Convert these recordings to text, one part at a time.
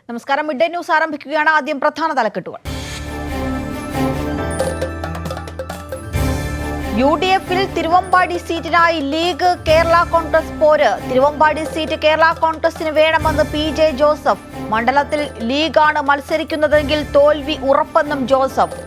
നമസ്കാരം. Mid day news ആരംഭിക്കുകയാണ്. ആദ്യം പ്രധാന തലക്കെട്ടുകൾ. UDF-ൽ തിരുവമ്പാടി സീറ്റിനായി ലീഗ് കേരള കോൺഗ്രസ് പോര്. തിരുവമ്പാടി സീറ്റ് കേരള കോൺഗ്രസിന് വേണമെന്ന് PJ ജോസഫ്. മണ്ഡലത്തിൽ ലീഗാണ് മത്സരിക്കുന്നതെങ്കിൽ തോൽവി ഉറപ്പെന്നും ജോസഫ്.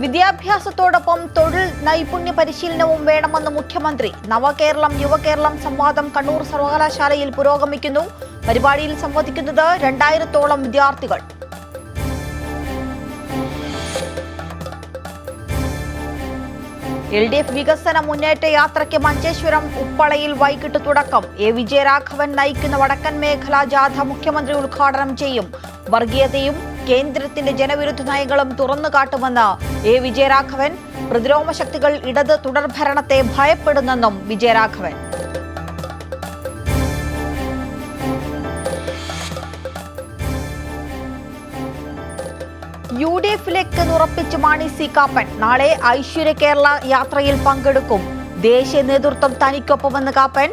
വിദ്യാഭ്യാസത്തോടൊപ്പം തൊഴിൽ നൈപുണ്യ പരിശീലനവും വേണമെന്ന് മുഖ്യമന്ത്രി. നവകേരളം യുവകേരളം സംവാദം കണ്ണൂർ സർവകലാശാലയിൽ പുരോഗമിക്കുന്നു. പരിപാടിയിൽ സംവദിക്കുന്നത് 2000-ഓളം വിദ്യാർത്ഥികൾ. LDF വികസന മുന്നേറ്റ യാത്രയ്ക്ക് മഞ്ചേശ്വരം ഉപ്പളയിൽ വൈകിട്ട് തുടക്കം. A. വിജയരാഘവൻ നയിക്കുന്ന വടക്കൻ മേഖലാ ജാഥ മുഖ്യമന്ത്രി ഉദ്ഘാടനം ചെയ്യും. വർഗീയതയും കേന്ദ്രത്തിന്റെ ജനവിരുദ്ധ നയങ്ങളും തുറന്നുകാട്ടുമെന്ന് A. വിജയരാഘവൻ. പ്രതിരോധ ശക്തികൾ ഇടത് തുടർഭരണത്തെ ഭയപ്പെടുന്നെന്നും വിജയരാഘവൻ. UDF-ലേക്ക് ഉറപ്പിച്ച് മാണി സി കാപ്പൻ. നാളെ ഐശ്വര്യ കേരള യാത്രയിൽ പങ്കെടുക്കും. ദേശീയ നേതൃത്വം തനിക്കൊപ്പമെന്ന് കാപ്പൻ.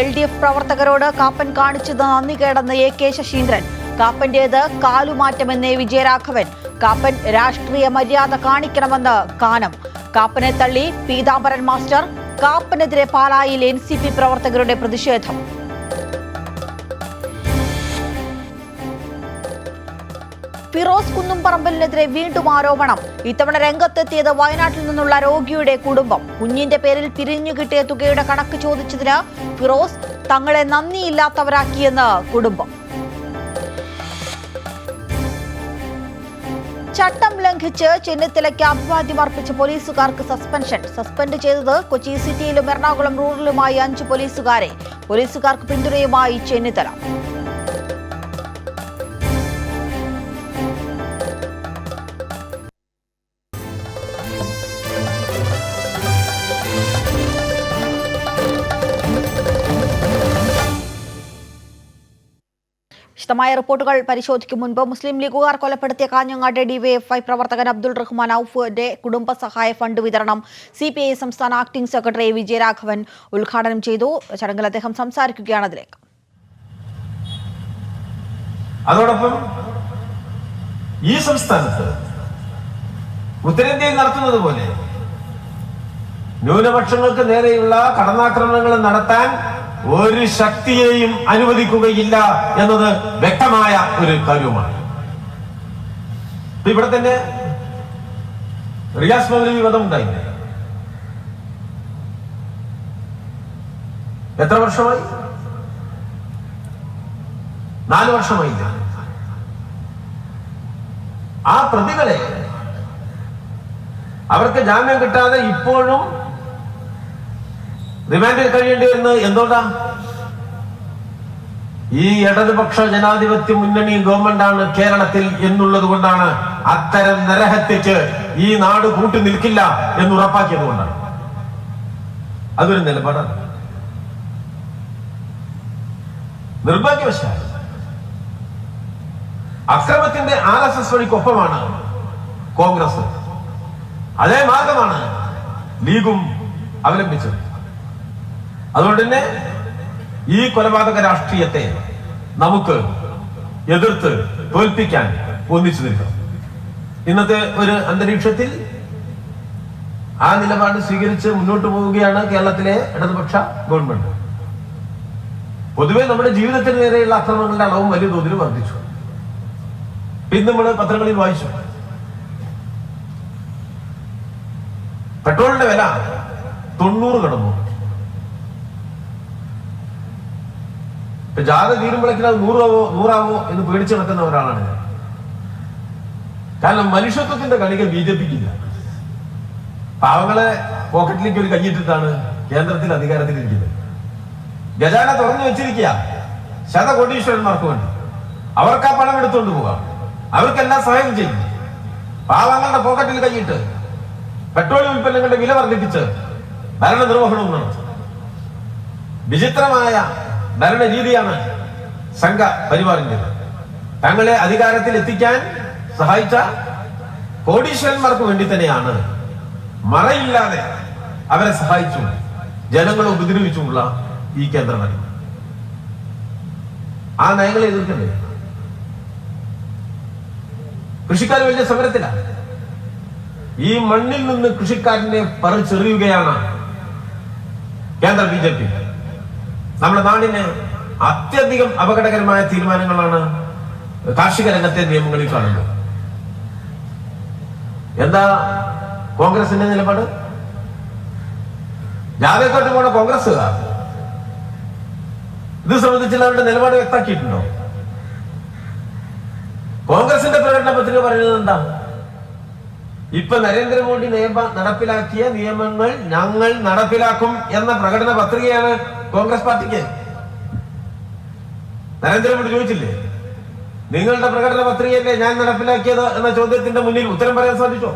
LDF പ്രവർത്തകരോട് കാപ്പൻ കാണിച്ചത് നന്ദികേടെന്ന് AK ശശീന്ദ്രൻ. കാപ്പന്റേത് കാലുമാറ്റമെന്ന് വിജയരാഘവൻ. കാപ്പൻ രാഷ്ട്രീയ മര്യാദ കാണിക്കണമെന്ന് കാനം. കാപ്പനെ തള്ളി പീതാംബരൻ മാസ്റ്റർ. കാപ്പനെതിരെ പാലായിൽ NCP പ്രവർത്തകരുടെ പ്രതിഷേധം. ഫിറോസ് കുന്നുംപറമ്പലിനെതിരെ വീണ്ടും ആരോപണം. ഇത്തവണ രംഗത്തെത്തിയത് വയനാട്ടിൽ നിന്നുള്ള രോഗിയുടെ കുടുംബം. കുഞ്ഞിന്റെ പേരിൽ പിരിഞ്ഞു കിട്ടിയ തുകയുടെ കണക്ക് ചോദിച്ചതിന് ഫിറോസ് തങ്ങളെ നന്ദിയില്ലാത്തവരാക്കിയെന്ന് കുടുംബം. ചട്ടം ലംഘിച്ച് ചെന്നിത്തലയ്ക്ക് അഭിവാദ്യം അർപ്പിച്ച പോലീസുകാർക്ക് സസ്പെൻഷൻ. സസ്പെൻഡ് ചെയ്തത് കൊച്ചി സിറ്റിയിലും എറണാകുളം റൂറലുമായി 5 പോലീസുകാരെ. പോലീസുകാർക്ക് പിന്തുണയുമായി ചെന്നിത്തല. വിശദമായ റിപ്പോർട്ടുകൾ പരിശോധിക്കും മുൻപ് മുസ്ലിം ലീഗുകാർ കൊലപ്പെടുത്തിയ കാഞ്ഞങ്ങാട് DYFI പ്രവർത്തകൻ അബ്ദുൾ റഹ്മാൻ ഔഫിന്റെ കുടുംബസഹായ ഫണ്ട് വിതരണം CPI സംസ്ഥാന ആക്ടിംഗ് സെക്രട്ടറി A. വിജയരാഘവൻ ഉദ്ഘാടനം ചെയ്തു. ചടങ്ങിൽ അദ്ദേഹം സംസാരിക്കുകയാണ്. അതിലേക്ക് അതോടൊപ്പം ഈ സംസ്ഥാനത്ത് ഉത്തരേന്ത്യയിൽ നടത്തുന്നത് പോലെ ന്യൂനപക്ഷങ്ങൾക്ക് നേരെയുള്ള കടന്നാക്രമണങ്ങൾ നടത്താൻ ഒരു ശക്തിയെയും അനുവദിക്കുകയില്ല എന്നത് വ്യക്തമായ ഒരു കാര്യവുമാണ്. ഇവിടെ തന്നെ റിയാസ് മൗലവി വധം ഉണ്ടായില്ലേ? എത്ര വർഷമായി? 4 വർഷമായില്ല. ആ പ്രതികളെ അവർക്ക് ജാമ്യം കിട്ടാതെ ഇപ്പോഴും റിമാൻഡിൽ കഴിയേണ്ടി വരുന്നത് എന്തുകൊണ്ടാ? ഈ ഇടതുപക്ഷ ജനാധിപത്യ മുന്നണി ഗവൺമെന്റാണ് കേരളത്തിൽ എന്നുള്ളത് കൊണ്ടാണ്. അത്തരം നരഹത്യക്ക് ഈ നാട് കൂട്ടി നിൽക്കില്ല എന്ന് ഉറപ്പാക്കിയത് കൊണ്ടാണ്. അതൊരു നിലപാടാണ്. നിർഭാഗ്യവശാൽ അക്രമത്തിന്റെ RSS വഴിക്കൊപ്പമാണ് കോൺഗ്രസ്. അതേ മാർഗമാണ് ലീഗും അവലംബിച്ചത്. അതുകൊണ്ട് തന്നെ ഈ കൊലപാതക രാഷ്ട്രീയത്തെ നമുക്ക് എതിർത്ത് തോൽപ്പിക്കാൻ ഒന്നിച്ചു നിൽക്കണം. ഇന്നത്തെ ഒരു അന്തരീക്ഷത്തിൽ ആ നിലപാട് സ്വീകരിച്ച് മുന്നോട്ട് പോവുകയാണ് കേരളത്തിലെ ഇടതുപക്ഷ ഗവൺമെന്റ്. പൊതുവെ നമ്മുടെ ജീവിതത്തിന് നേരെയുള്ള അക്രമങ്ങളുടെ അളവും വലിയ തോതിൽ വർദ്ധിച്ചു. ഇന്ന് നമ്മൾ പത്രങ്ങളിൽ വായിച്ചു, പെട്രോളിന്റെ വില 90 കടന്നു. ജാഥ തീരുമ്പോഴേക്കും അത് 100 എന്ന് പേടിച്ചു നടക്കുന്ന ഒരാളാണ് ഞാൻ. കാരണം മനുഷ്യത്വത്തിന്റെ കണിക BJPക്കില്ല. പാവങ്ങളെ പോക്കറ്റിലേക്ക് ഒരു കൈയിട്ടിട്ടാണ് കേന്ദ്രത്തിൽ അധികാരത്തിലിരിക്കുന്നത്. ഖജാന തുറന്നു വെച്ചിരിക്കുക ശതകോടീശ്വരന്മാർക്ക് വേണ്ടി. അവർക്ക് ആ പണം എടുത്തുകൊണ്ട് പോകാം, അവർക്കെല്ലാം സഹായം ചെയ്യും. പാവങ്ങളുടെ പോക്കറ്റിൽ കൈയിട്ട് പെട്രോളിയം ഉൽപ്പന്നങ്ങളുടെ വില വർദ്ധിപ്പിച്ച് ഭരണ നിർവഹണവും നടത്തും. വിചിത്രമായ ഭരണരീതിയാണ് സംഘ പരിവാറിൻ്റെത്. തങ്ങളെ അധികാരത്തിൽ എത്തിക്കാൻ സഹായിച്ച കോടീശ്വരന്മാർക്ക് വേണ്ടി തന്നെയാണ് മറയില്ലാതെ അവരെ സഹായിച്ചു ജനങ്ങളെ ഉപദ്രവിച്ചുമുള്ള ഈ കേന്ദ്ര നയം, ആ നയങ്ങളെ എതിർക്കണ്ടേ? കൃഷിക്കാർ വലിയ സമരത്തിലാണ്. ഈ മണ്ണിൽ നിന്ന് കൃഷിക്കാരനെ പറിച്ചെറിയുകയാണ് കേന്ദ്ര BJP. നമ്മുടെ നാടിന് അത്യധികം അപകടകരമായ തീരുമാനങ്ങളാണ് കാർഷിക രംഗത്തെ നിയമങ്ങളിൽ കാണുന്നത്. എന്താ കോൺഗ്രസിന്റെ നിലപാട്? ജാഥയ്ക്കോട്ട് പോണ കോൺഗ്രസ്സുകാർ ഇത് സംബന്ധിച്ചുള്ള അവരുടെ നിലപാട് വ്യക്തമാക്കിയിട്ടുണ്ടോ? കോൺഗ്രസിന്റെ പ്രകടന പത്രിക പറയുന്നത് എന്താ? ഇപ്പൊ നരേന്ദ്രമോദി നടപ്പിലാക്കിയ നിയമങ്ങൾ ഞങ്ങൾ നടപ്പിലാക്കും എന്ന പ്രകടന പത്രികയാണ് കോൺഗ്രസ് പാർട്ടിക്ക്. നരേന്ദ്രമോദി ചോദിച്ചില്ലേ, നിങ്ങളുടെ പ്രകടന പത്രികയല്ലേ ഞാൻ നടപ്പിലാക്കിയത് എന്ന ചോദ്യത്തിന്റെ മുന്നിൽ ഉത്തരം പറയാൻ സാധിച്ചോ?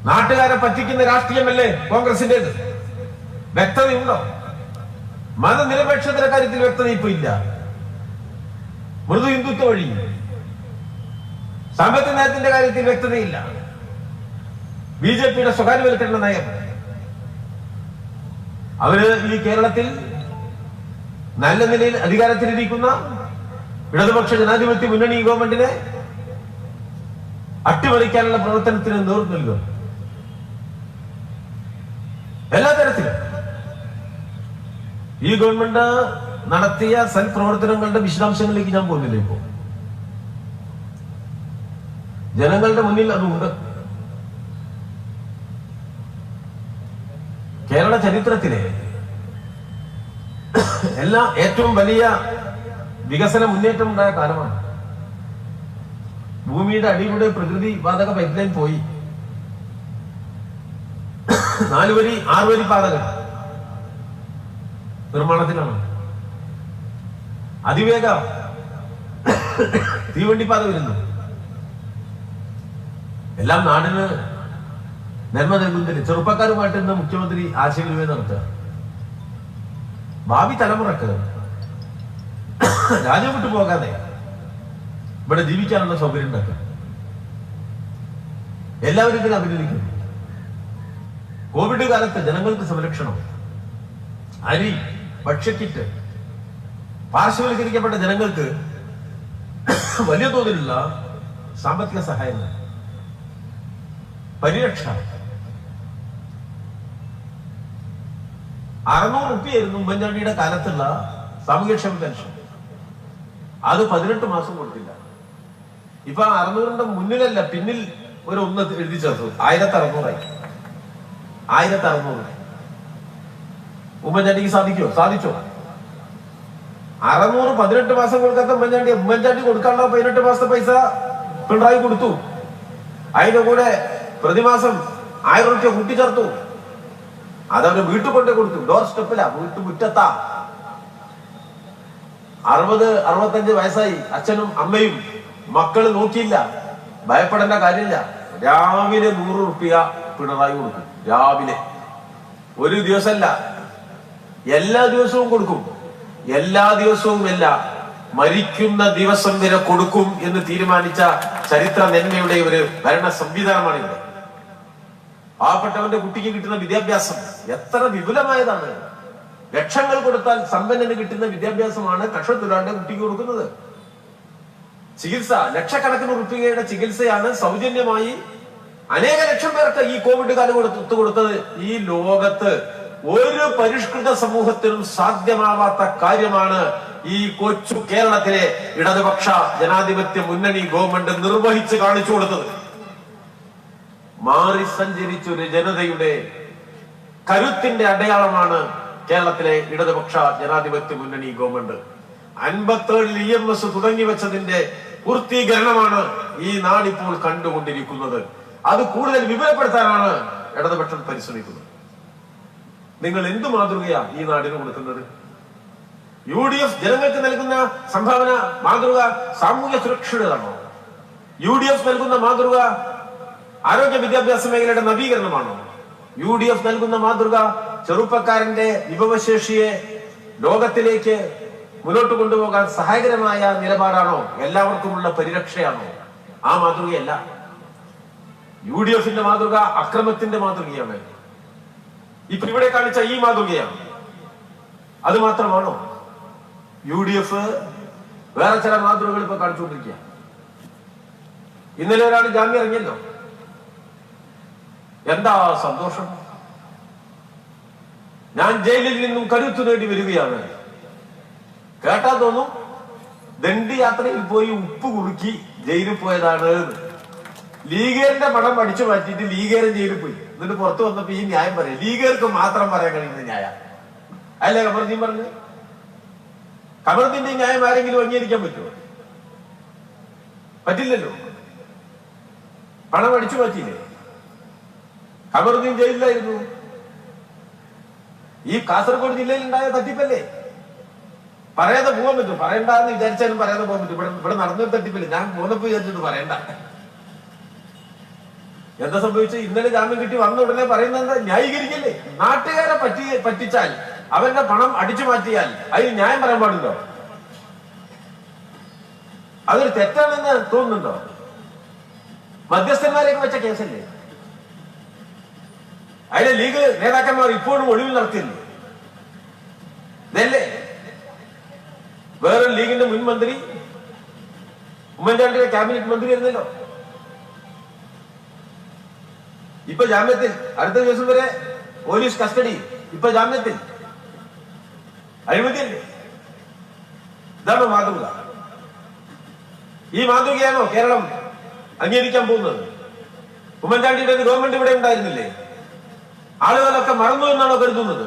നാട്ടുകാരെ പറ്റിക്കുന്ന രാഷ്ട്രീയമല്ലേ കോൺഗ്രസിന്റേത്? വ്യക്തതയുണ്ടോ? മതനിരപേക്ഷതയുടെ കാര്യത്തിൽ വ്യക്തത ഇപ്പൊ ഇല്ല. മൃദു ഹിന്ദുത്വ വഴി സാമ്പത്തിക നയത്തിന്റെ കാര്യത്തിൽ വ്യക്തതയില്ല. BJPയുടെ സ്വകാര്യവൽക്കരണ നയം, അവര് ഈ കേരളത്തിൽ നല്ല നിലയിൽ അധികാരത്തിലിരിക്കുന്ന ഇടതുപക്ഷ ജനാധിപത്യ മുന്നണി ഗവൺമെന്റിനെ അട്ടിമറിക്കാനുള്ള പ്രവർത്തനത്തിന് നേതൃത്വം നൽകുക. എല്ലാ തരത്തിലും ഈ ഗവൺമെന്റ് നടത്തിയ സൽപ്രവർത്തനങ്ങളുടെ വിശദാംശങ്ങളിലേക്ക് ഞാൻ പോകുന്നില്ല. ഇപ്പോ ജനങ്ങളുടെ മുന്നിൽ അതുണ്ട്. കേരള ചരിത്രത്തിലെ ഏറ്റവും വലിയ വികസന മുന്നേറ്റം ഉണ്ടായ കാലമാണ്. ഭൂമിയുടെ അടിയിലൂടെ പ്രകൃതി വാതക പൈപ്പ് ലൈൻ പോയി. 4 വരി 6 വരി പാതകൾ നിർമ്മാണത്തിലാണ്. അതിവേഗ തീവണ്ടിപ്പാത വരുന്നു. എല്ലാം നാടിന് നന്മ നൽകുന്നതിന് ചെറുപ്പക്കാരുമായിട്ട് ഇന്ന് മുഖ്യമന്ത്രി ആശയവിനിമയം നടത്തുക. ഭാവി തലമുറക്ക് രാജ്യം വിട്ടു പോകാതെ ഇവിടെ ജീവിക്കാനുള്ള സൗകര്യം ഉണ്ടാക്കുക. എല്ലാവരും ഇതിനെ അഭിനന്ദിക്കുന്നു. കോവിഡ് കാലത്ത് ജനങ്ങൾക്ക് സംരക്ഷണം, അരി, ഭക്ഷ്യക്കിറ്റ്, പാർശ്വവൽക്കരിക്കപ്പെട്ട ജനങ്ങൾക്ക് വലിയ തോതിലുള്ള സാമ്പത്തിക സഹായങ്ങൾ, പരിരക്ഷ. 600 രൂപയായിരുന്നു ഉമ്മൻചാണ്ടിയുടെ കാലത്തുള്ള സാമൂഹ്യക്ഷേമ പെൻഷൻ. അത് 18 മാസം കൊടുത്തില്ല. ഇപ്പൊ 600ന്റെ മുന്നിലല്ല പിന്നിൽ ഒരു 1 എഴുതി ചേർത്തു. 1600 1600. ഉമ്മൻചാണ്ടിക്ക് സാധിച്ചോ? 600 18 മാസം കൊടുക്കാത്ത ഉമ്മൻചാണ്ടി കൊടുക്കാനുള്ള 18 മാസത്തെ പൈസ പിണറായി കൊടുത്തു. അതിന്റെ കൂടെ പ്രതിമാസം 1000 രൂപ കൂട്ടിച്ചേർത്തു. അതവര് വീട്ടിൽ കൊണ്ടേ കൊടുത്തു. ഡോർ സ്റ്റെപ്പില, മുറ്റത്താ. 60-65 വയസ്സായി അച്ഛനും അമ്മയും മക്കള് നോക്കിയില്ല. ഭയപ്പെടേണ്ട കാര്യമില്ല. രാവിലെ 100 രൂപ പിണറായി കൊടുക്കും. രാവിലെ ഒരു ദിവസമല്ല, എല്ലാ ദിവസവും കൊടുക്കും. എല്ലാ ദിവസവും അല്ല, മരിക്കുന്ന ദിവസം വരെ കൊടുക്കും എന്ന് തീരുമാനിച്ച ചരിത്ര നന്മയുടെ ഒരു ഭരണ സംവിധാനമാണ് ഇവിടെ. പാവപ്പെട്ടവന്റെ കുട്ടിക്ക് കിട്ടുന്ന വിദ്യാഭ്യാസം എത്ര വിപുലമായതാണ്. ലക്ഷങ്ങൾ കൊടുത്താൽ സമ്പന്നന് കിട്ടുന്ന വിദ്യാഭ്യാസമാണ് കർഷകരുടെ കുട്ടിക്ക് കൊടുക്കുന്നത്. ചികിത്സ, ലക്ഷക്കണക്കിന് രൂപയുടെ ചികിത്സയാണ് സൗജന്യമായി അനേക ലക്ഷം പേർക്ക് ഈ കോവിഡ് കാലം കൊടുത്തത്. ഈ ലോകത്ത് ഒരു പരിഷ്കൃത സമൂഹത്തിനും സാധ്യമാവാത്ത കാര്യമാണ് ഈ കൊച്ചു കേരളത്തിലെ ഇടതുപക്ഷ ജനാധിപത്യ മുന്നണി ഗവൺമെന്റ് നിർവഹിച്ച് കാണിച്ചു കൊടുത്തത്. മാറി സഞ്ചരിച്ചൊരു ജനതയുടെ കരുത്തിന്റെ അടയാളമാണ് കേരളത്തിലെ ഇടതുപക്ഷ ജനാധിപത്യ മുന്നണി ഗവൺമെന്റ്. 57 EMS തുടങ്ങി വെച്ചതിന്റെ പൂർത്തീകരണമാണ് ഈ നാടിപ്പോൾ കണ്ടുകൊണ്ടിരിക്കുന്നത്. അത് കൂടുതൽ വിപുലപ്പെടുത്താനാണ് ഇടതുപക്ഷം പരിശ്രമിക്കുന്നത്. നിങ്ങൾ എന്തു മാതൃകയാ ഈ നാടിന് കൊടുക്കുന്നത്? UDF ജനങ്ങൾക്ക് നൽകുന്ന സംഭാവന മാതൃക സാമൂഹ്യ സുരക്ഷയുടേതാണോ? UDF നൽകുന്ന മാതൃക ആരോഗ്യ വിദ്യാഭ്യാസ മേഖലയുടെ നവീകരണമാണോ? UDF നൽകുന്ന മാതൃക ചെറുപ്പക്കാരന്റെ വിഭവശേഷിയെ ലോകത്തിലേക്ക് മുന്നോട്ട് കൊണ്ടുപോകാൻ സഹായകരമായ നിലപാടാണോ? എല്ലാവർക്കുമുള്ള പരിരക്ഷയാണോ? ആ മാതൃകയല്ല. UDFന്റെ മാതൃക അക്രമത്തിന്റെ മാതൃകയാണ്. ഇപ്പൊ ഇവിടെ കാണിച്ച ഈ മാതൃകയാണ്. അത് മാത്രമാണോ? UDF വേറെ ചില മാതൃകകൾ ഇപ്പൊ കാണിച്ചുകൊണ്ടിരിക്കുക. ഇന്നലെ ഒരാൾ ജാമ്യം ഇറങ്ങിയല്ലോ. എന്താ സന്തോഷം! ഞാൻ ജയിലിൽ നിന്നും കരുത്തു നേടി വരികയാണ്. കേട്ടാ തോന്നും ദണ്ഡി യാത്രയിൽ പോയി ഉപ്പ് കുറുക്കി ജയിലിൽ പോയതാണ്. ലീഗേറിന്റെ പണം അടിച്ചു മാറ്റിയിട്ട് ലീഗേരൻ ജയിലിൽ പോയി. എന്നിട്ട് പുറത്തു വന്നപ്പോ ഈ ന്യായം പറയാം. ലീഗർക്ക് മാത്രം പറയാൻ കഴിയുന്ന ന്യായം അല്ലേ ഖമറുദ്ദീൻ പറഞ്ഞു? ഖമറുദ്ദീന്റെ ന്യായം ആരെങ്കിലും അംഗീകരിക്കാൻ പറ്റുമോ? പറ്റില്ലല്ലോ. പണം അടിച്ചു മാറ്റിയില്ലേ? ഖമറുദ്ദീൻ ജയിലിലായിരുന്നു. ഈ കാസർഗോഡ് ജില്ലയിൽ ഉണ്ടായ തട്ടിപ്പല്ലേ? പറയാതെ പോകാൻ പറ്റും. പറയണ്ടെന്ന് വിചാരിച്ചാലും പറയാതെ പോകാൻ പറ്റും. ഇവിടെ നടന്നൊരു തട്ടിപ്പല്ലേ? ഞാൻ പോന്നപ്പോ വിചാരിച്ചിട്ട് പറയണ്ട. എന്താ സംഭവിച്ചത്? ഇന്നലെ ജാമ്യം കിട്ടി വന്ന ഉടനെ പറയുന്നത് ന്യായീകരിക്കല്ലേ? നാട്ടുകാരെ പറ്റിച്ചാൽ, അവന്റെ പണം അടിച്ചു മാറ്റിയാൽ അതിന് ന്യായം പറയാൻ പാടുണ്ടോ? അതൊരു തെറ്റാണെന്ന് തോന്നുന്നുണ്ടോ? മധ്യസ്ഥന്മാരെയൊക്കെ വെച്ച കേസല്ലേ? അതിലെ ലീഗ് നേതാക്കന്മാർ ഇപ്പോഴും ഒളിവിൽ നടത്തിയില്ലേ? ഇതല്ലേ വേറൊരു ലീഗിന്റെ മുൻ മന്ത്രി ഉമ്മൻചാണ്ടിയുടെ ക്യാബിനറ്റ് മന്ത്രി ആയിരുന്നല്ലോ. ഇപ്പൊ ജാമ്യത്തിൽ. അടുത്ത ദിവസം വരെ പോലീസ് കസ്റ്റഡി. ഇപ്പൊ ജാമ്യത്തിൽ. അഴിമതിയല്ലേ? ഇതാണോ മാതൃക? ഈ മാതൃകയാണോ കേരളം അംഗീകരിക്കാൻ പോകുന്നത്? ഉമ്മൻചാണ്ടിയുടെ ഗവൺമെന്റ് ഇവിടെ ഉണ്ടായിരുന്നില്ലേ? ആളുകളൊക്കെ മറന്നു എന്നാണോ കരുതുന്നത്?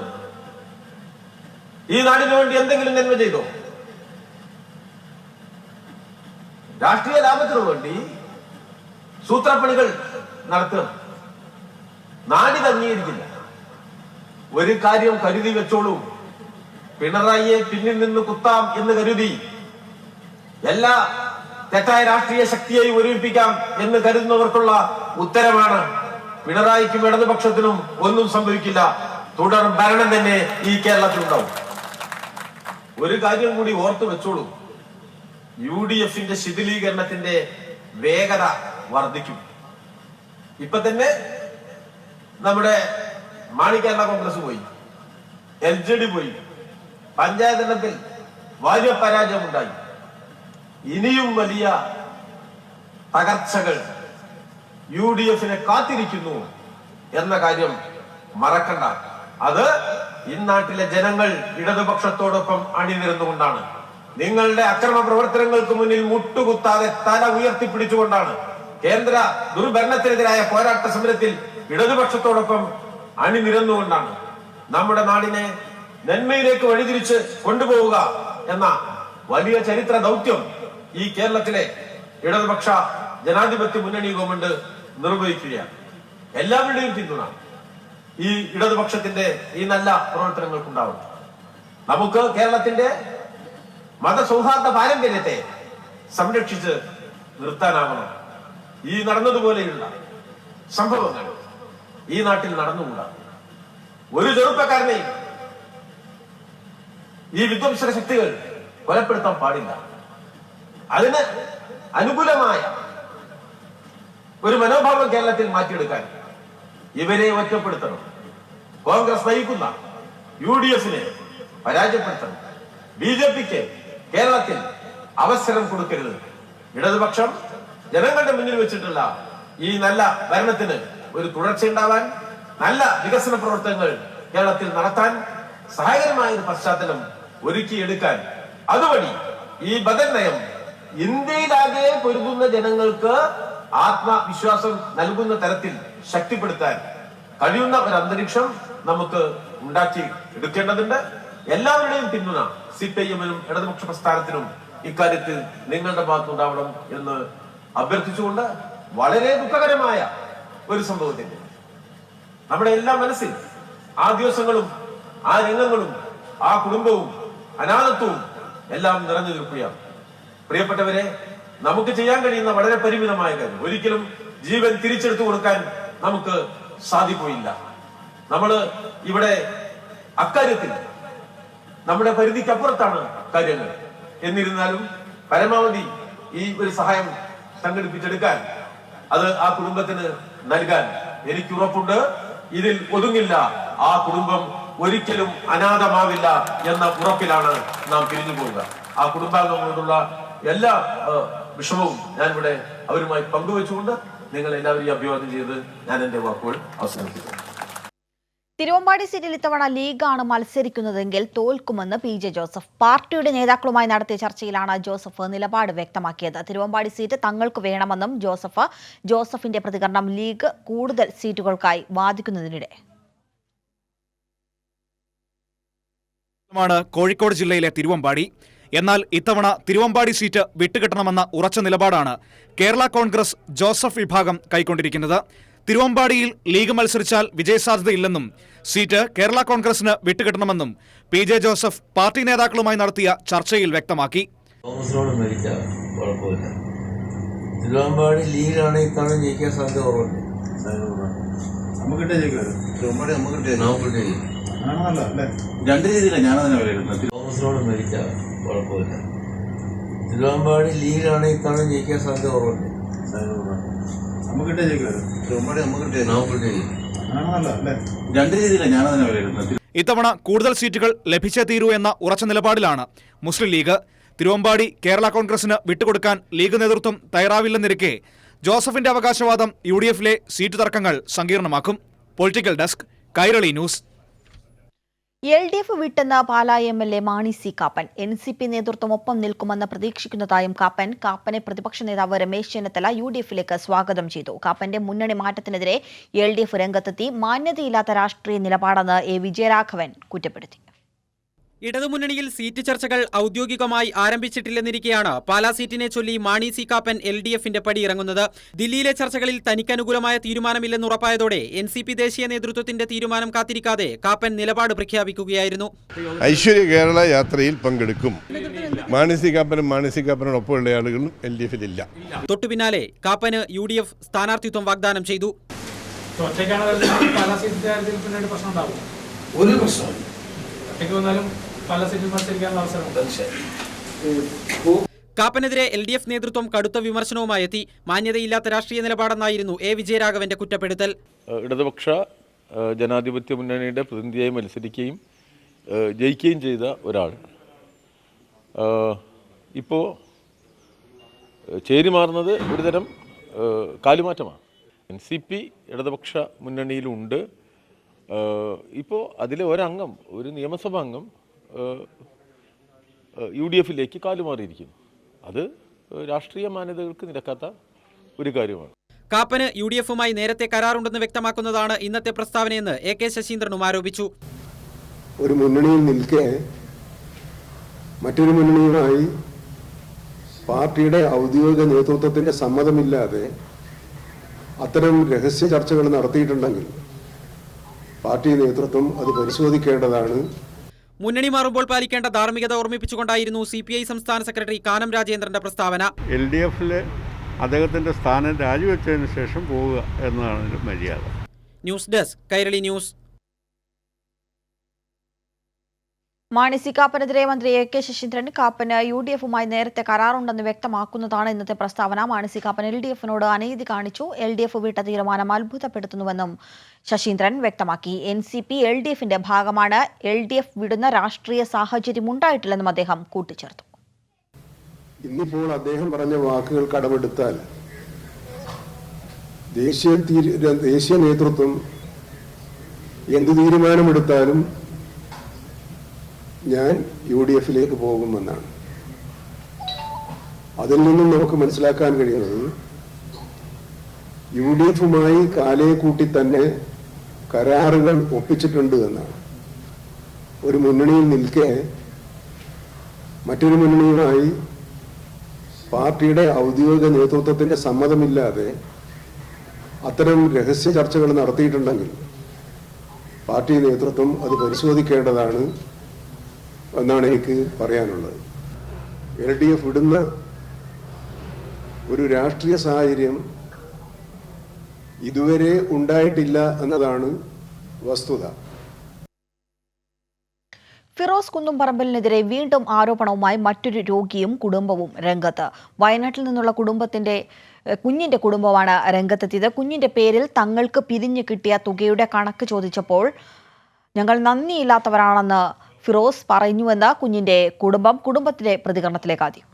ഈ നാടിനു വേണ്ടി എന്തെങ്കിലും നന്മ ചെയ്തോ? രാഷ്ട്രീയ ലാഭത്തിനു വേണ്ടി സൂത്രപ്പണികൾ നടത്തുക. നാടിത് അംഗീകരിക്കില്ല. ഒരു കാര്യം കരുതി വെച്ചോളൂ. പിണറായിയെ പിന്നിൽ നിന്ന് കുത്താം എന്ന് കരുതി എല്ലാ തെറ്റായ രാഷ്ട്രീയ ശക്തിയെയും ഒരുമിപ്പിക്കാം എന്ന് കരുതുന്നവർക്കുള്ള ഉത്തരമാണ്. പിണറായിക്കും ഇടതുപക്ഷത്തിനും ഒന്നും സംഭവിക്കില്ല. തുടർ ഭരണം തന്നെ ഈ കേരളത്തിലുണ്ടാവും. ഒരു കാര്യം കൂടി ഓർത്തു വെച്ചോളൂ. UDFന്റെ ശിഥിലീകരണത്തിന്റെ വേഗത വർദ്ധിക്കും. ഇപ്പൊ തന്നെ നമ്മുടെ മാണി കേരള കോൺഗ്രസ് പോയി, LJD പോയി, പഞ്ചായത്ത് തെരഞ്ഞെടുപ്പിൽ വലിയ പരാജയമുണ്ടായി. ഇനിയും വലിയ തകർച്ചകൾ UDFനെ കാത്തിരിക്കുന്നു എന്ന കാര്യം മറക്കണ്ട. അത് ഇന്നാട്ടിലെ ജനങ്ങൾ ഇടതുപക്ഷത്തോടൊപ്പം അണിനിരന്നുകൊണ്ടാണ്. നിങ്ങളുടെ അക്രമ പ്രവർത്തനങ്ങൾക്ക് മുന്നിൽ മുട്ടുകുത്താതെ തല ഉയർത്തിപ്പിടിച്ചുകൊണ്ടാണ്. കേന്ദ്ര ദുർഭരണത്തിനെതിരായ പോരാട്ട സമരത്തിൽ ഇടതുപക്ഷത്തോടൊപ്പം അണിനിരന്നുകൊണ്ടാണ്. നമ്മുടെ നാടിനെ നന്മയിലേക്ക് വഴിതിരിച്ച് കൊണ്ടുപോവുക എന്ന വലിയ ചരിത്ര ദൗത്യം ഈ കേരളത്തിലെ ഇടതുപക്ഷ ജനാധിപത്യ മുന്നണി ഗവൺമെന്റ് നിർവഹിക്കുകയാണ്. എല്ലാവരുടെയും പിന്തുണ ഈ ഇടതുപക്ഷത്തിന്റെ ഈ നല്ല പ്രവർത്തനങ്ങൾക്കുണ്ടാവും. നമുക്ക് കേരളത്തിന്റെ മതസൗഹാർദ്ദ പാരമ്പര്യത്തെ സംരക്ഷിച്ച് നിർത്താനാവണം. ഈ നടന്നതുപോലെയുള്ള സംഭവങ്ങൾ ഈ നാട്ടിൽ നടന്നുകൂടാ. ഒരു ചെറുപ്പക്കാരനെയും ഈ വിധ്വംസക ശക്തികൾ കൊലപ്പെടുത്താൻ പാടില്ല. അതിന് അനുകൂലമായ ഒരു മനോഭാവം കേരളത്തിൽ മാറ്റിയെടുക്കാൻ ഇവരെ ഒറ്റപ്പെടുത്തണം. കോൺഗ്രസ് നയിക്കുന്ന UDFനെ പരാജയപ്പെടുത്തണം. BJPക്ക് കേരളത്തിൽ അവസരം കൊടുക്കരുത്. ഇടതുപക്ഷം ജനങ്ങളുടെ മുന്നിൽ വെച്ചിട്ടുള്ള ഈ നല്ല ഭരണത്തിന് ഒരു തുടർച്ചയുണ്ടാവാൻ, നല്ല വികസന പ്രവർത്തനങ്ങൾ കേരളത്തിൽ നടത്താൻ സഹായകരമായ ഒരു പശ്ചാത്തലം ഒരുക്കിയെടുക്കാൻ, അതുവഴി ഈ ബദൽ നയം ഇന്ത്യയിലാകെ പൊരുതുന്ന ജനങ്ങൾക്ക് ആത്മവിശ്വാസം നൽകുന്ന തരത്തിൽ ശക്തിപ്പെടുത്താൻ കഴിയുന്ന ഒരു അന്തരീക്ഷം നമുക്ക് ഉണ്ടാക്കി എടുക്കേണ്ടതുണ്ട്. എല്ലാവരുടെയും പിന്തുണ CPIM-നും ഇടതുപക്ഷ പ്രസ്ഥാനത്തിനും ഇക്കാര്യത്തിൽ നിങ്ങളുടെ ഭാഗത്തുണ്ടാവണം എന്ന് അഭ്യർത്ഥിച്ചുകൊണ്ട്, വളരെ ദുഃഖകരമായ ഒരു സംഭവത്തിന്റെ നമ്മുടെ എല്ലാ മനസ്സിൽ ആ ദിവസങ്ങളും ആ രംഗങ്ങളും ആ കുടുംബവും അനാഥത്വവും എല്ലാം നിറഞ്ഞു നിൽക്കുകയാണ്. പ്രിയപ്പെട്ടവരെ, നമുക്ക് ചെയ്യാൻ കഴിയുന്ന വളരെ പരിമിതമായ കാര്യം, ഒരിക്കലും ജീവൻ തിരിച്ചെടുത്തു കൊടുക്കാൻ നമുക്ക് സാധിക്കുകയില്ല. നമ്മൾ ഇവിടെ അക്കാര്യത്തിൽ നമ്മുടെ പരിധിക്കപ്പുറത്താണ് കാര്യങ്ങൾ. എന്നിരുന്നാലും പരമാവധി ഈ ഒരു സഹായം സംഘടിപ്പിച്ചെടുക്കാൻ, അത് ആ കുടുംബത്തിന് നൽകാൻ എനിക്ക് ഉറപ്പുണ്ട്. ഇതിൽ ഒതുങ്ങില്ല, ആ കുടുംബം ഒരിക്കലും അനാഥമാവില്ല എന്ന ഉറപ്പിലാണ് നാം പിരിഞ്ഞു പോവുക. ആ കുടുംബാംഗങ്ങളോടുള്ള എല്ലാ വിഷമവും ഞാനിവിടെ അവരുമായി പങ്കുവെച്ചുകൊണ്ട് നിങ്ങൾ എല്ലാവരെയും അഭിവാദ്യം ചെയ്ത് ഞാൻ എന്റെ വാക്കുകൾ അവസാനിപ്പിക്കുന്നു. തിരുവമ്പാടി സീറ്റിൽ ഇത്തവണ ലീഗാണ് മത്സരിക്കുന്നതെങ്കിൽ തോൽക്കുമെന്ന് PJ ജോസഫ്. പാർട്ടിയുടെ നേതാക്കളുമായി നടത്തിയ ചർച്ചയിലാണ് ജോസഫ് നിലപാട് വ്യക്തമാക്കിയത്. തിരുവമ്പാടി സീറ്റ് തങ്ങൾക്ക് വേണമെന്നും ജോസഫിന്റെ പ്രതികരണം ലീഗ് കൂടുതൽ സീറ്റുകൾക്കായി വാദിക്കുന്നതിനിടെ. കോഴിക്കോട് ജില്ലയിലെ തിരുവമ്പാടി. എന്നാൽ ഇത്തവണ തിരുവമ്പാടി സീറ്റ് വിട്ടുകിട്ടണമെന്ന ഉറച്ച നിലപാടാണ് കേരള കോൺഗ്രസ് ജോസഫ് വിഭാഗം കൈക്കൊണ്ടിരിക്കുന്നത്. തിരുവമ്പാടിയിൽ ലീഗ് മത്സരിച്ചാൽ വിജയസാധ്യതയില്ലെന്നും സീറ്റ് കേരള കോൺഗ്രസിന് വിട്ടുകിട്ടണമെന്നും PJ ജോസഫ് പാർട്ടി നേതാക്കളുമായി നടത്തിയ ചർച്ചയിൽ വ്യക്തമാക്കി. തിരുവമ്പാടി ലീഗാണ് ഇത്തവണ ജയിക്കാൻ സാധ്യത കുറവുണ്ട്. രണ്ട് രീതിയിലാണ് ഞാനതിനെ വിലയിരുത്തുന്നത്. കോൺഗ്രസിനോട് മരിച്ചാൽ കുഴപ്പമില്ല. തിരുവമ്പാടി ലീഗാണ് ഇത്തവണ ജയിക്കാൻ സാധ്യത കുറവുണ്ട്. രണ്ട് രീതിയിലാണ് ഞാനതിനെ വിലയിരുത്തുന്നത്. ഇത്തവണ കൂടുതൽ സീറ്റുകൾ ലഭിച്ചേ തീരൂ എന്ന ഉറച്ച നിലപാടിലാണ് മുസ്ലിം ലീഗ്. തിരുവമ്പാടി കേരള കോൺഗ്രസിന് വിട്ടുകൊടുക്കാൻ ലീഗ് നേതൃത്വം തയ്യാറാവില്ലെന്നിരിക്കെ ജോസഫിന്റെ അവകാശവാദം UDFിലെ സീറ്റ് തർക്കങ്ങൾ സങ്കീർണമാക്കും. Political desk, Kairali news. LDF വിട്ടെന്ന Pala MLA Mani C Kappan. NCP നേതൃത്വം ഒപ്പം നിൽക്കുമെന്ന് പ്രതീക്ഷിക്കുന്നതായും കാപ്പനെ പ്രതിപക്ഷ നേതാവ് രമേശ് ചെന്നിത്തല UDFിലേക്ക് സ്വാഗതം ചെയ്തു. കാപ്പന്റെ മുന്നണി മാറ്റത്തിനെതിരെ LDF രംഗത്തെത്തി. മാന്യതയില്ലാത്ത രാഷ്ട്രീയ നിലപാടെന്ന് A വിജയരാഘവൻ കുറ്റപ്പെടുത്തി. ഇടതുമുന്നണിയിൽ സീറ്റ് ചർച്ചകൾ ഔദ്യോഗികമായി ആരംഭിച്ചിട്ടില്ലെന്നിരിക്കെയാണ് പാലാ സീറ്റിനെ ചൊല്ലി മാണി സി കാപ്പൻ LDFിന്റെ പടിയിറങ്ങുന്നത്. ദില്ലിയിലെ ചർച്ചകളിൽ തനിക്കനുകൂലമായ തീരുമാനമില്ലെന്ന് ഉറപ്പായതോടെ NCP ദേശീയ നേതൃത്വത്തിന്റെ തീരുമാനം കാത്തിരിക്കാതെ കാപ്പൻ നിലപാട് പ്രഖ്യാപിക്കുകയായിരുന്നു. ഐശ്വര്യ കേരള യാത്രയിൽ പങ്കെടുക്കും. മാണി സി കാപ്പനോടൊപ്പമുള്ള ആളുകളും LDFിലില്ല. തൊട്ടുപിന്നാലെ കാപ്പന് UDF സ്ഥാനാർത്ഥിത്വം വാഗ്ദാനം ചെയ്തു. ഒരു പ്രശ്നമില്ല. കാപ്പനെതിരെ LDF നേതൃത്വം കടുത്ത വിമർശനവുമായി എത്തി. മാന്യതയില്ലാത്ത രാഷ്ട്രീയ നിലപാടെന്നായിരുന്നു A വിജയരാഘവന്റെ കുറ്റപ്പെടുത്തൽ. ഇടതുപക്ഷ ജനാധിപത്യ മുന്നണിയുടെ പ്രതിനിധിയായി മത്സരിക്കുകയും ജയിക്കുകയും ചെയ്ത ഒരാൾ ഇപ്പോൾ ചേരിമാറുന്നത് ഒരുതരം കാലുമാറ്റമാണ്. NCP ഇടതുപക്ഷ മുന്നണിയിലുണ്ട്. ഇപ്പോൾ അതിലെ ഒരംഗം, ഒരു നിയമസഭാ അംഗം UDFിലേക്ക് കാലുമാറിയിരിക്കുന്നു. അത് രാഷ്ട്രീയ മാന്യതകൾക്ക് നിരക്കാത്ത ഒരു കാര്യമാണ്. കാപ്പന് UDFുമായി നേരത്തെ കരാറുണ്ടെന്ന് വ്യക്തമാക്കുന്നതാണ് ഇന്നത്തെ പ്രസ്താവനയെന്ന് AK ശശീന്ദ്രനും ആരോപിച്ചു. ഒരു മുന്നണിയിൽ നിൽക്കെ മറ്റൊരു മുന്നണിയുമായി പാർട്ടിയുടെ ഔദ്യോഗിക നേതൃത്വത്തിന്റെ സമ്മതമില്ലാതെ അത്തരം രഹസ്യ ചർച്ചകൾ നടത്തിയിട്ടുണ്ടെങ്കിൽ പാർട്ടി നേതൃത്വം അത് പരിശോധിക്കേണ്ടതാണ്. മുന്നണി മാറുമ്പോൾ പാലിക്കേണ്ട ധാർമ്മികത ഓർമ്മിപ്പിച്ചുകൊണ്ടായിരുന്നു CPI സംസ്ഥാന സെക്രട്ടറി കാനം രാജേന്ദ്രന്റെ പ്രസ്താവന. LDFിലെ അദ്ദേഹത്തിന്റെ സ്ഥാനം രാജിവെച്ചതിന് ശേഷം പോവുക എന്നതാണ് മര്യാദ. News desk, Kairali news. Mani C കാപ്പനെതിരെ മന്ത്രി AK ശശീന്ദ്രൻ കാപ്പന് UDFുമായി നേരത്തെ കരാറുണ്ടെന്ന് വ്യക്തമാക്കുന്നതാണ് ഇന്നത്തെ പ്രസ്താവന. മാണി സി കാപ്പൻ LDFിനോട് അനീതി കാണിച്ചു. LDF വിട്ട തീരുമാനം അത്ഭുതപ്പെടുത്തുന്നുവെന്നും ശശീന്ദ്രൻ വ്യക്തമാക്കി. NCP LDFിന്റെ ഭാഗമാണ്. LDF വിടുന്ന രാഷ്ട്രീയ സാഹചര്യം ഉണ്ടായിട്ടില്ലെന്നും അദ്ദേഹം കൂട്ടിച്ചേർത്തു. ഇന്നിപ്പോൾ അദ്ദേഹം പറഞ്ഞ വാക്കുകൾ കടമെടുത്താൽ ദേശീയ നേതൃത്വം എന്ത് തീരുമാനമെടുത്താലും ഞാൻ UDFിലേക്ക് പോകുമെന്നാണ്. അതിൽ നിന്നും നമുക്ക് മനസ്സിലാക്കാൻ കഴിയുന്നത് UDFുമായി കാലേ കൂട്ടി തന്നെ കരാറുകൾ ഒപ്പിച്ചിട്ടുണ്ട് എന്നാണ്. ഒരു മുന്നണിയിൽ നിൽക്കെ മറ്റൊരു മുന്നണിയുമായി പാർട്ടിയുടെ ഔദ്യോഗിക നേതൃത്വത്തിന്റെ സമ്മതമില്ലാതെ അത്തരം രഹസ്യ ചർച്ചകൾ നടത്തിയിട്ടുണ്ടെങ്കിൽ പാർട്ടി നേതൃത്വം അത് പരിശോധിക്കേണ്ടതാണ് എന്നാണ് എനിക്ക് പറയാനുള്ളത്. LDF വിടുന്ന ഒരു രാഷ്ട്രീയ സാഹചര്യം ഇതുവരെ ഉണ്ടായിട്ടില്ല എന്നതാണ് വസ്തുത. ഫിറോസ് കുന്നുംപറമ്പലിനെതിരെ വീണ്ടും ആരോപണവുമായി മറ്റൊരു രോഗിയും കുടുംബവും രംഗത്ത്. വയനാട്ടിൽ നിന്നുള്ള കുഞ്ഞിന്റെ കുടുംബമാണ് രംഗത്തെത്തിയത്. കുഞ്ഞിന്റെ പേരിൽ തങ്ങൾക്ക് പിരിഞ്ഞു കിട്ടിയ തുകയുടെ കണക്ക് ചോദിച്ചപ്പോൾ ഞങ്ങൾ നന്ദിയില്ലാത്തവരാണെന്ന് ഫിറോസ് പറഞ്ഞുവെന്ന് കുഞ്ഞിന്റെ കുടുംബത്തിന്റെ പ്രതികരണത്തിലേക്ക് ആദ്യം.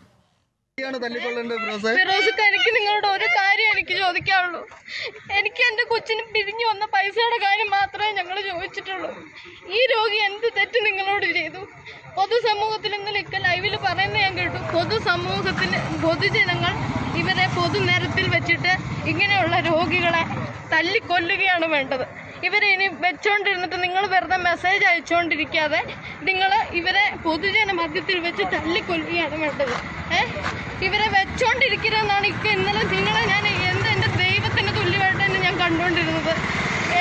ഫിറോസ്, എനിക്ക് നിങ്ങളോട് ഒരു കാര്യം എനിക്ക് ചോദിക്കാനുള്ളൂ. എനിക്ക് എൻ്റെ കൊച്ചിന് പിരിഞ്ഞു വന്ന പൈസയുടെ കാര്യം മാത്രമേ ഞങ്ങൾ ചോദിച്ചിട്ടുള്ളൂ. ഈ രോഗി എന്ത് തെറ്റ് നിങ്ങളോട് ചെയ്തു? പൊതുസമൂഹത്തിൽ ഇന്നലെ ലൈവിൽ പറയുന്നത് ഞാൻ കേട്ടു. പൊതുജനങ്ങൾ ഇവരെ പൊതുനിരത്തിൽ വെച്ചിട്ട് ഇങ്ങനെയുള്ള രോഗികളെ തല്ലിക്കൊല്ലുകയാണ് വേണ്ടത്. ഇവരെ ഇനി വെച്ചോണ്ടിരുന്നിട്ട് നിങ്ങൾ വെറുതെ മെസ്സേജ് അയച്ചുകൊണ്ടിരിക്കാതെ നിങ്ങൾ ഇവരെ പൊതുജന മധ്യത്തിൽ വെച്ച് തല്ലിക്കൊല്ലുകയാണ് വേണ്ടത്. ഇവരെ വെച്ചോണ്ടിരിക്കരുതെന്നാണ് ഇന്നലെ നിങ്ങളെ ഞാൻ എൻ്റെ ദൈവത്തിന് തുല്യമായിട്ട് തന്നെ ഞാൻ കണ്ടുകൊണ്ടിരുന്നത്.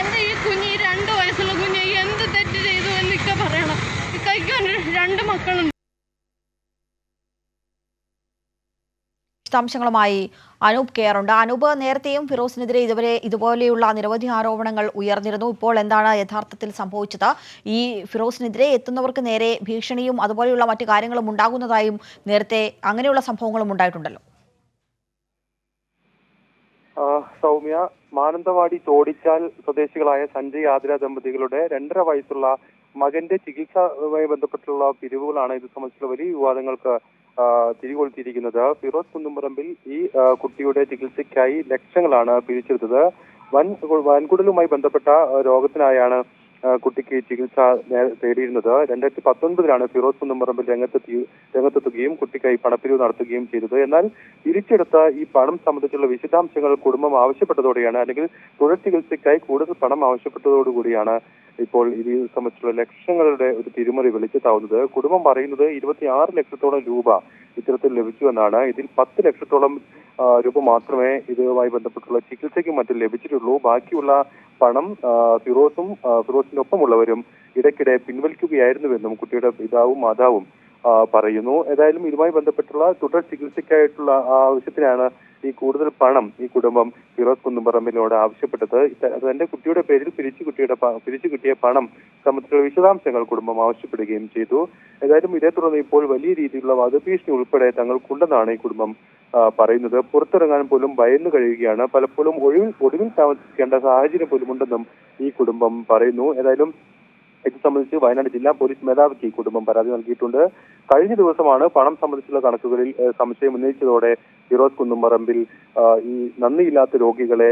എൻ്റെ ഈ കുഞ്ഞ്, ഈ 2 വയസ്സുള്ള കുഞ്ഞ് എന്ത് തെറ്റ് ചെയ്തു എന്നൊക്കെ പറയണം. ഇക്കയ്ക്ക് 2 മക്കളുണ്ട്. വിശദാംശങ്ങളുമായി അനൂപ് കെയറുണ്ട്. അനൂപ്, നേരത്തെയും ഫിറോസിനെതിരെ ഇതുപോലെയുള്ള നിരവധി ആരോപണങ്ങൾ ഉയർന്നിരുന്നു. ഇപ്പോൾ എന്താണ് യഥാർത്ഥത്തിൽ സംഭവിച്ചത്? ഈ ഫിറോസിനെതിരെ എത്തുന്നവർക്ക് നേരെ ഭീഷണിയും അതുപോലെയുള്ള മറ്റു കാര്യങ്ങളും ഉണ്ടാകുന്നതായും നേരത്തെ അങ്ങനെയുള്ള സംഭവങ്ങളും ഉണ്ടായിട്ടുണ്ടല്ലോ. സൗമ്യ, മാനന്തവാടി തോടിച്ചാൽ സ്വദേശികളായ സഞ്ജയ് ആതിര ദമ്പതികളുടെ 2.5 വയസ്സുള്ള മകന്റെ ചികിത്സയുമായി ബന്ധപ്പെട്ടുള്ള പിരിവുകളാണ് ഇത് സംബന്ധിച്ചുള്ള വലിയ വിവാദങ്ങൾക്ക് തിരികൊളുത്തിയിരിക്കുന്നത്. ഫിറോസ് കുന്നുംപറമ്പിൽ ഈ കുട്ടിയുടെ ചികിത്സയ്ക്കായി ലക്ഷങ്ങളാണ് പിരിച്ചെടുത്തത്. വൻകുടലുമായി ബന്ധപ്പെട്ട രോഗത്തിനായാണ് കുട്ടിക്ക് ചികിത്സ തേടിയിരുന്നത്. 2019 ഫിറോസ് കുന്നുംപറമ്പിൽ രംഗത്തെത്തുകയും കുട്ടിക്കായി പണപ്പിരിവ് നടത്തുകയും ചെയ്തത്. എന്നാൽ പിരിച്ചെടുത്ത ഈ പണം സംബന്ധിച്ചുള്ള വിശദാംശങ്ങൾ കുടുംബം ആവശ്യപ്പെട്ടതോടെയാണ്, അല്ലെങ്കിൽ തുടർ ചികിത്സയ്ക്കായി കൂടുതൽ പണം ആവശ്യപ്പെട്ടതോടുകൂടിയാണ് ഇപ്പോൾ ഇത് സംബന്ധിച്ചുള്ള ലക്ഷങ്ങളുടെ ഒരു തിരിമറി വെളിച്ചത്താവുന്നത്. കുടുംബം പറയുന്നത് 26 ലക്ഷത്തോളം രൂപ ഇത്തരത്തിൽ ലഭിച്ചുവെന്നാണ്. ഇതിൽ 10 ലക്ഷത്തോളം രൂപ മാത്രമേ ഇതുമായി ബന്ധപ്പെട്ടുള്ള ചികിത്സയ്ക്കും മറ്റും ലഭിച്ചിട്ടുള്ളൂ. ബാക്കിയുള്ള പണം ഫിറോസിനൊപ്പമുള്ളവരും ഇടയ്ക്കിടെ പിൻവലിക്കുകയായിരുന്നുവെന്നും കുട്ടിയുടെ പിതാവും മാതാവും പറയുന്നു. ഏതായാലും ഇതുമായി ബന്ധപ്പെട്ടുള്ള തുടർ ചികിത്സയ്ക്കായിട്ടുള്ള ആവശ്യത്തിനാണ് ഈ കൂടുതൽ പണം ഈ കുടുംബം ഫിറോസ് കുന്നുംപറമ്പിനോട് ആവശ്യപ്പെട്ടത്. തന്റെ കുട്ടിയുടെ പേരിൽ പിരിച്ചു കിട്ടിയ പണം സംബന്ധിച്ചുള്ള വിശദാംശങ്ങൾ കുടുംബം ആവശ്യപ്പെടുകയും ചെയ്തു. ഏതായാലും ഇതേ തുടർന്ന് ഇപ്പോൾ വലിയ രീതിയിലുള്ള വധഭീഷണി ഉൾപ്പെടെ തങ്ങൾക്കുണ്ടെന്നാണ് ഈ കുടുംബം പറയുന്നത്. പുറത്തിറങ്ങാൻ പോലും ഭയന്നു കഴിയുകയാണ്. പലപ്പോഴും ഒടുവിൽ താമസിക്കേണ്ട സാഹചര്യം പോലും ഉണ്ടെന്നും ഈ കുടുംബം പറയുന്നു. ഏതായാലും ഇത് സംബന്ധിച്ച് വയനാട് ജില്ലാ പോലീസ് മേധാവിക്ക് ഈ കുടുംബം പരാതി നൽകിയിട്ടുണ്ട്. കഴിഞ്ഞ ദിവസമാണ് പണം സംബന്ധിച്ചുള്ള കണക്കുകളിൽ സംശയം ഉന്നയിച്ചതോടെ ഫിറോസ് കുന്നുംപറമ്പിൽ ഈ നന്ദിയില്ലാത്ത രോഗികളെ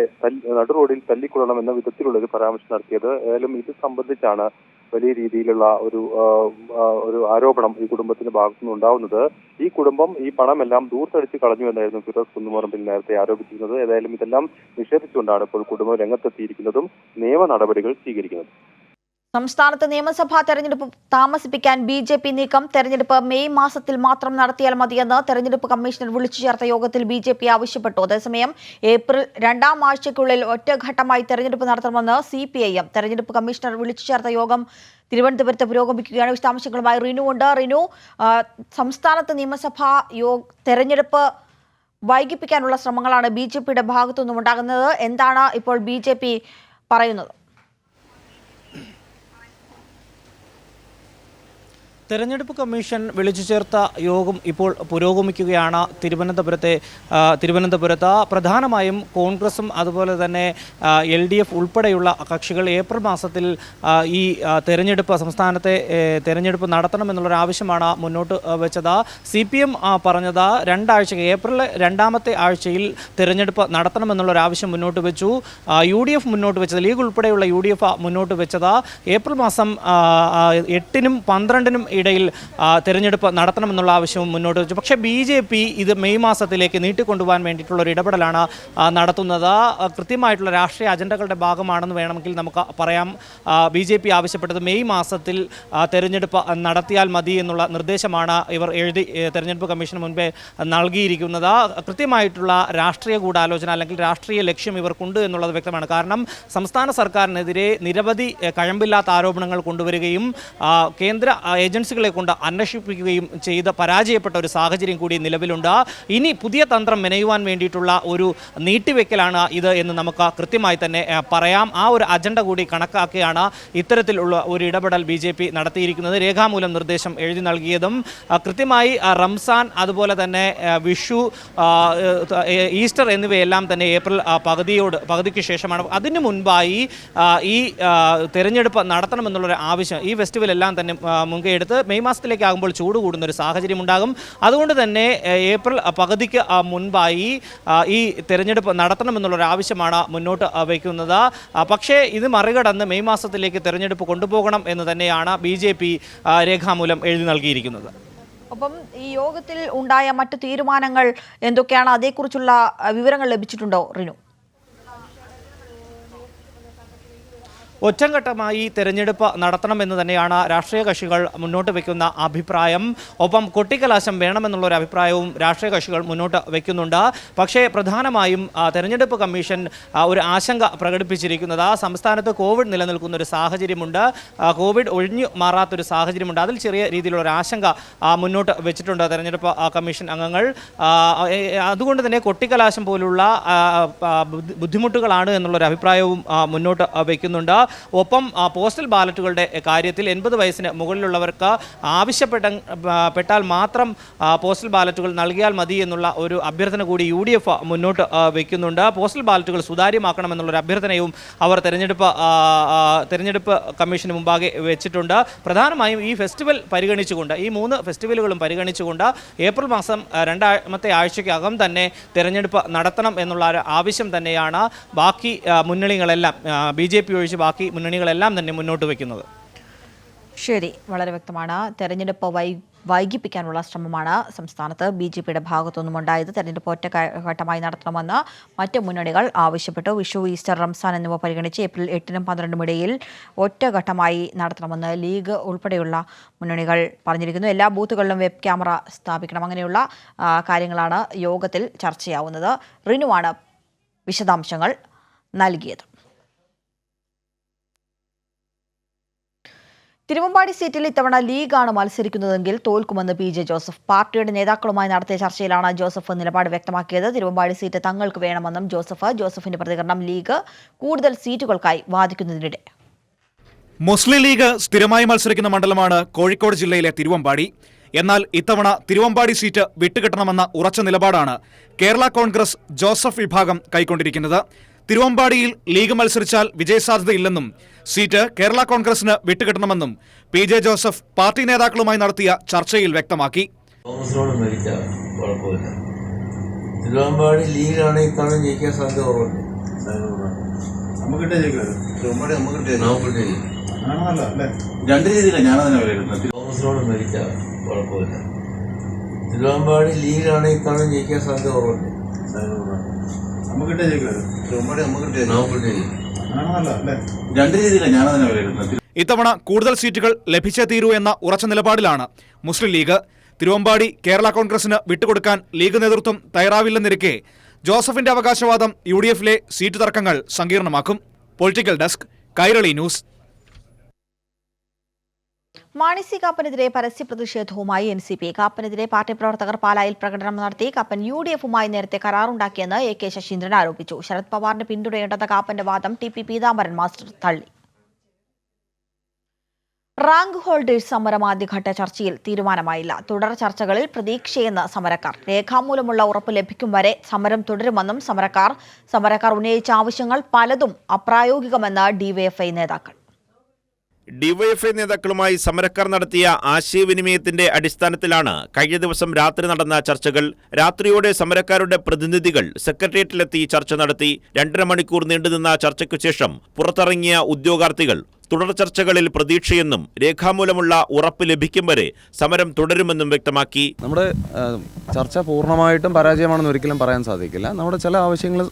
നടുറോഡിൽ തല്ലിക്കൊള്ളണം എന്ന വിധത്തിലുള്ള ഒരു പരാമർശം നടത്തിയത്. ഏതായാലും ഇത് സംബന്ധിച്ചാണ് വലിയ രീതിയിലുള്ള ഒരു ആരോപണം ഈ കുടുംബത്തിന്റെ ഭാഗത്തുനിന്ന് ഉണ്ടാവുന്നത്. ഈ കുടുംബം ഈ പണമെല്ലാം ദൂർത്തടിച്ച് കളഞ്ഞു എന്നായിരുന്നു ഫിറോസ് കുന്നുംപറമ്പിൽ നേരത്തെ ആരോപിച്ചിരുന്നത്. ഏതായാലും ഇതെല്ലാം നിഷേധിച്ചുകൊണ്ടാണ് ഇപ്പോൾ കുടുംബം രംഗത്തെത്തിയിരിക്കുന്നതും നിയമ നടപടികൾ സ്വീകരിക്കുന്നത്. സംസ്ഥാനത്ത് നിയമസഭാ തെരഞ്ഞെടുപ്പ് താമസിപ്പിക്കാൻ BJP നീക്കം. തെരഞ്ഞെടുപ്പ് മെയ് മാസത്തിൽ മാത്രം നടത്തിയാൽ മതിയെന്ന് തെരഞ്ഞെടുപ്പ് കമ്മീഷണർ വിളിച്ചു ചേർത്ത യോഗത്തിൽ BJP ആവശ്യപ്പെട്ടു. അതേസമയം ഏപ്രിൽ 2ാം ആഴ്ചയ്ക്കുള്ളിൽ ഒറ്റഘട്ടമായി തെരഞ്ഞെടുപ്പ് നടത്തണമെന്ന് CPIM. തെരഞ്ഞെടുപ്പ് കമ്മീഷണർ വിളിച്ചു ചേർത്ത യോഗം തിരുവനന്തപുരത്ത് പുരോഗമിക്കുകയാണ്. വിശദാംശങ്ങളുമായി റിനു ഉണ്ട്. റിനു, സംസ്ഥാനത്ത് നിയമസഭാ തെരഞ്ഞെടുപ്പ് വൈകിപ്പിക്കാനുള്ള ശ്രമങ്ങളാണ് BJPയുടെ ഭാഗത്തുനിന്നും ഉണ്ടാകുന്നത്. എന്താണ് ഇപ്പോൾ BJP പറയുന്നത്? തെരഞ്ഞെടുപ്പ് കമ്മീഷൻ വിളിച്ചു ചേർത്ത യോഗം ഇപ്പോൾ പുരോഗമിക്കുകയാണ്. തിരുവനന്തപുരത്ത് പ്രധാനമായും കോൺഗ്രസും അതുപോലെ തന്നെ LDF ഉൾപ്പെടെയുള്ള കക്ഷികൾ ഏപ്രിൽ മാസത്തിൽ ഈ സംസ്ഥാനത്തെ തെരഞ്ഞെടുപ്പ് നടത്തണമെന്നുള്ളൊരു ആവശ്യമാണ് മുന്നോട്ട് വെച്ചത്. CPM പറഞ്ഞത് 2 ആഴ്ച ഏപ്രിൽ 2ാമത്തെ ആഴ്ചയിൽ തെരഞ്ഞെടുപ്പ് നടത്തണമെന്നുള്ളൊരു ആവശ്യം മുന്നോട്ട് വെച്ചു. UDF മുന്നോട്ട് വെച്ചത്, ലീഗ് ഉൾപ്പെടെയുള്ള UDF മുന്നോട്ട് വെച്ചത് ഏപ്രിൽ മാസം 8-നും 12-നും ഇടയിൽ തെരഞ്ഞെടുപ്പ് നടത്തണമെന്നുള്ള ആവശ്യവും മുന്നോട്ട് വെച്ചു. പക്ഷേ BJP ഇത് മെയ് മാസത്തിലേക്ക് നീട്ടിക്കൊണ്ടുപോകാൻ വേണ്ടിയിട്ടുള്ള ഒരു ഇടപെടലാണ് നടത്തുന്നത്. കൃത്യമായിട്ടുള്ള രാഷ്ട്രീയ അജണ്ടകളുടെ ഭാഗമാണെന്ന് വേണമെങ്കിൽ നമുക്ക് പറയാം. BJP ആവശ്യപ്പെട്ടത് മെയ് മാസത്തിൽ തെരഞ്ഞെടുപ്പ് നടത്തിയാൽ മതി എന്നുള്ള നിർദ്ദേശമാണ് ഇവർ തെരഞ്ഞെടുപ്പ് കമ്മീഷന് മുൻപേ നൽകിയിരിക്കുന്നത്. കൃത്യമായിട്ടുള്ള രാഷ്ട്രീയ ഗൂഢാലോചന അല്ലെങ്കിൽ രാഷ്ട്രീയ ലക്ഷ്യം ഇവർക്കുണ്ട് എന്നുള്ളത് വ്യക്തമാണ്. കാരണം സംസ്ഥാന സർക്കാരിനെതിരെ നിരവധി കഴമ്പില്ലാത്ത ആരോപണങ്ങൾ കൊണ്ടുവരികയും കേന്ദ്ര ഏജൻസി ഏജൻസികളെ കൊണ്ട് അന്വേഷിപ്പിക്കുകയും ചെയ്ത് പരാജയപ്പെട്ട ഒരു സാഹചര്യം കൂടി നിലവിലുണ്ട്. ഇനി പുതിയ തന്ത്രം മെനയുവാൻ വേണ്ടിയിട്ടുള്ള ഒരു നീട്ടിവെക്കലാണ് ഇത് എന്ന് നമുക്ക് കൃത്യമായി തന്നെ പറയാം. ആ ഒരു അജണ്ട കൂടി കണക്കാക്കിയാണ് ഇത്തരത്തിലുള്ള ഒരു ഇടപെടൽ BJP നടത്തിയിരിക്കുന്നത്. രേഖാമൂലം നിർദ്ദേശം എഴുതി നൽകിയതും കൃത്യമായി റംസാൻ, അതുപോലെ തന്നെ വിഷു, ഈസ്റ്റർ എന്നിവയെല്ലാം തന്നെ ഏപ്രിൽ പകുതിക്ക് ശേഷമാണ്. അതിനു മുൻപായി ഈ തെരഞ്ഞെടുപ്പ് നടത്തണമെന്നുള്ളൊരു ആവശ്യം, ഈ ഫെസ്റ്റിവൽ എല്ലാം തന്നെ മുൻകൈയെടുത്ത് മെയ് മാസത്തിലേക്കാകുമ്പോൾ ചൂട് കൂടുന്ന ഒരു സാഹചര്യം ഉണ്ടാകും. അതുകൊണ്ട് തന്നെ ഏപ്രിൽ പകുതിക്ക് മുൻപായി ഈ തെരഞ്ഞെടുപ്പ് നടത്തണമെന്നുള്ളൊരു ആവശ്യമാണ് മുന്നോട്ട് വയ്ക്കുന്നത്. പക്ഷേ ഇത് മറികടന്ന് മെയ് മാസത്തിലേക്ക് തെരഞ്ഞെടുപ്പ് കൊണ്ടുപോകണം എന്ന് തന്നെയാണ് BJP രേഖാമൂലം എഴുതി നൽകിയിരിക്കുന്നത്. അപ്പം ഈ യോഗത്തിൽ ഉണ്ടായ മറ്റു തീരുമാനങ്ങൾ എന്തൊക്കെയാണ്? അതേക്കുറിച്ചുള്ള വിവരങ്ങൾ ലഭിച്ചിട്ടുണ്ടോ റിനു? ഒറ്റഘട്ടമായി തെരഞ്ഞെടുപ്പ് നടത്തണമെന്ന് തന്നെയാണ് രാഷ്ട്രീയ കക്ഷികൾ മുന്നോട്ട് വയ്ക്കുന്ന അഭിപ്രായം. ഒപ്പം കൊട്ടിക്കലാശം വേണമെന്നുള്ളൊരു അഭിപ്രായവും രാഷ്ട്രീയ കക്ഷികൾ മുന്നോട്ട് വയ്ക്കുന്നുണ്ട്. പക്ഷേ പ്രധാനമായും തെരഞ്ഞെടുപ്പ് കമ്മീഷൻ ഒരു ആശങ്ക പ്രകടിപ്പിച്ചിരിക്കുന്നത് സംസ്ഥാനത്ത് കോവിഡ് നിലനിൽക്കുന്ന ഒരു സാഹചര്യമുണ്ട്, കോവിഡ് ഒഴിഞ്ഞു മാറാത്തൊരു സാഹചര്യമുണ്ട്. അതിൽ ചെറിയ രീതിയിലുള്ള ഒരു ആശങ്ക മുന്നോട്ട് വെച്ചിട്ടുണ്ട് തെരഞ്ഞെടുപ്പ് കമ്മീഷൻ അംഗങ്ങൾ. അതുകൊണ്ട് തന്നെ കൊട്ടിക്കലാശം പോലുള്ള ബുദ്ധിമുട്ടുകളാണ് എന്നുള്ളൊരു അഭിപ്രായവും മുന്നോട്ട് വയ്ക്കുന്നുണ്ട്. ഒപ്പം പോസ്റ്റൽ ബാലറ്റുകളുടെ കാര്യത്തിൽ 80 വയസ്സിന് മുകളിലുള്ളവർക്ക് ആവശ്യപ്പെട്ടാൽ മാത്രം പോസ്റ്റൽ ബാലറ്റുകൾ നൽകിയാൽ മതി എന്നുള്ള ഒരു അഭ്യർത്ഥന കൂടി UDF മുന്നോട്ട് വയ്ക്കുന്നുണ്ട്. പോസ്റ്റൽ ബാലറ്റുകൾ സുതാര്യമാക്കണമെന്നുള്ളൊരു അഭ്യർത്ഥനയും അവർ തെരഞ്ഞെടുപ്പ് കമ്മീഷന് മുമ്പാകെ വെച്ചിട്ടുണ്ട്. പ്രധാനമായും ഈ ഫെസ്റ്റിവൽ പരിഗണിച്ചുകൊണ്ട്, ഈ 3 ഫെസ്റ്റിവലുകളും പരിഗണിച്ചുകൊണ്ട് ഏപ്രിൽ മാസം 2ാമത്തെ ആഴ്ചയ്ക്കകം തന്നെ തെരഞ്ഞെടുപ്പ് നടത്തണം എന്നുള്ള ഒരു ആവശ്യം തന്നെയാണ് ബാക്കി മുന്നണികളെല്ലാം, BJP ഒഴിച്ച് ബാക്കി മുന്നണികളെല്ലാം തന്നെ മുന്നോട്ട് വയ്ക്കുന്നത്. ശരി, വളരെ വ്യക്തമാണ്. തെരഞ്ഞെടുപ്പ് വൈകിപ്പിക്കാനുള്ള ശ്രമമാണ് സംസ്ഥാനത്ത് BJPയുടെ ഭാഗത്തുനിന്നും ഉണ്ടായത്. തെരഞ്ഞെടുപ്പ് ഒറ്റഘട്ടമായി നടത്തണമെന്ന് മറ്റ് മുന്നണികൾ ആവശ്യപ്പെട്ടു. വിഷു, ഈസ്റ്റർ, റംസാൻ എന്നിവ പരിഗണിച്ച് ഏപ്രിൽ 8നും 12നും ഇടയിൽ ഒറ്റഘട്ടമായി നടത്തണമെന്ന് ലീഗ് ഉൾപ്പെടെയുള്ള മുന്നണികൾ പറഞ്ഞിരിക്കുന്നു. എല്ലാ ബൂത്തുകളിലും വെബ് ക്യാമറ സ്ഥാപിക്കണം. അങ്ങനെയുള്ള കാര്യങ്ങളാണ് യോഗത്തിൽ ചർച്ചയാവുന്നത്. റിനുവാണ് വിശദാംശങ്ങൾ നൽകിയത്. തിരുവമ്പാടി സീറ്റിൽ ഇത്തവണ ലീഗാണ് മത്സരിക്കുന്നതെങ്കിൽ തോൽക്കുമെന്ന് PJ ജോസഫ്. പാർട്ടിയുടെ നേതാക്കളുമായി നടത്തിയ ചർച്ചയിലാണ് ജോസഫ് നിലപാട് വ്യക്തമാക്കിയത്. തിരുവമ്പാടി സീറ്റ് തങ്ങൾക്ക് വേണമെന്നും ജോസഫിന്റെ പ്രതികരണം ലീഗ് കൂടുതൽ സീറ്റുകൾക്കായി വാദിക്കുന്നതിനിടെ. മുസ്ലിം ലീഗ് സ്ഥിരമായി മത്സരിക്കുന്ന മണ്ഡലമാണ് കോഴിക്കോട് ജില്ലയിലെ തിരുവമ്പാടി. എന്നാൽ ഇത്തവണ തിരുവമ്പാടി സീറ്റ് വിട്ടുകിട്ടണമെന്ന ഉറച്ച നിലപാടാണ് കേരള കോൺഗ്രസ് ജോസഫ് വിഭാഗം കൈക്കൊണ്ടിരിക്കുന്നത്. തിരുവമ്പാടിയിൽ ലീഗ് മത്സരിച്ചാൽ വിജയസാധ്യതയില്ലെന്നും സീറ്റ് കേരള കോൺഗ്രസിന് വിട്ടുകിട്ടണമെന്നും PJ ജോസഫ് പാർട്ടി നേതാക്കളുമായി നടത്തിയ ചർച്ചയിൽ വ്യക്തമാക്കി. കോൺഗ്രസിനോട് മരിക്കാം, കുഴപ്പമില്ല. തിരുവമ്പാടി ലീഗാണ് ഇത്തവണ ജയിക്കാൻ സാധ്യത കുറവുണ്ട്. രണ്ട് രീതിയിലാണ് ഞാനതിനെ വിലയിരുത്തുന്നത്. കോൺഗ്രസിനോട് മരിക്കാം, കുഴപ്പമില്ല. തിരുവമ്പാടി ലീഗാണ് ഇത്തവണ ജയിക്കാൻ സാധ്യത കുറവുണ്ട്. രണ്ട് രീതിയിലാണ് ഞാനതിനെ വിലയിരുത്തുന്നത്. ഇത്തവണ കൂടുതൽ സീറ്റുകൾ ലഭിച്ചേ തീരൂ എന്ന ഉറച്ച നിലപാടിലാണ് മുസ്ലിം ലീഗ്. തിരുവമ്പാടി കേരള കോൺഗ്രസിന് വിട്ടുകൊടുക്കാൻ ലീഗ് നേതൃത്വം തയ്യാറാവില്ലെന്നിരിക്കെ ജോസഫിന്റെ അവകാശവാദം UDFിലെ സീറ്റ് തർക്കങ്ങൾ സങ്കീർണമാക്കും. Political desk, Kairali news. Mani C കാപ്പനെതിരെ പരസ്യ പ്രതിഷേധവുമായി NCP. കാപ്പനെതിരെ പാർട്ടി പ്രവർത്തകർ പാലായിൽ പ്രകടനം നടത്തി. കാപ്പൻ UDFുമായി നേരത്തെ കരാറുണ്ടാക്കിയെന്ന് AK ശശീന്ദ്രൻ ആരോപിച്ചു. ശരത് പവാറിന് പിന്തുണയേണ്ടെന്ന കാപ്പന്റെ വാദം TP പീതാംബരൻ മാസ്റ്റർ തള്ളി. റാങ്ക് ഹോൾഡേഴ്സ് സമരം ആദ്യഘട്ട ചർച്ചയിൽ തീരുമാനമായില്ല. തുടർ ചർച്ചകളിൽ പ്രതീക്ഷയെന്ന് സമരക്കാർ. രേഖാമൂലമുള്ള ഉറപ്പ് ലഭിക്കും വരെ സമരം തുടരുമെന്നും സമരക്കാർ ഉന്നയിച്ച ആവശ്യങ്ങൾ പലതും അപ്രായോഗികമെന്ന് DYFI നേതാക്കൾ. DYFI നേതാക്കളുമായി സമരക്കാർ നടത്തിയ ആശയവിനിമയത്തിന്റെ അടിസ്ഥാനത്തിലാണ് കഴിഞ്ഞ ദിവസം രാത്രി നടന്ന ചർച്ചകൾ. രാത്രിയോടെ സമരക്കാരുടെ പ്രതിനിധികൾ സെക്രട്ടേറിയറ്റിലെത്തി ചർച്ച നടത്തി. 2.5 മണിക്കൂർ നീണ്ടുനിന്ന ചർച്ചയ്ക്കു ശേഷം പുറത്തിറങ്ങിയ ഉദ്യോഗാർത്ഥികൾ തുടർ ചർച്ചകളിൽ പ്രതീക്ഷയെന്നും രേഖാമൂലമുള്ള ഉറപ്പ് ലഭിക്കും വരെ സമരം തുടരുമെന്നും വ്യക്തമാക്കി. നമ്മുടെ ചർച്ച പൂർണ്ണമായിട്ടും പരാജയമാണെന്ന് ഒരിക്കലും പറയാൻ സാധിക്കില്ല. നമ്മുടെ ചില ആവശ്യങ്ങൾ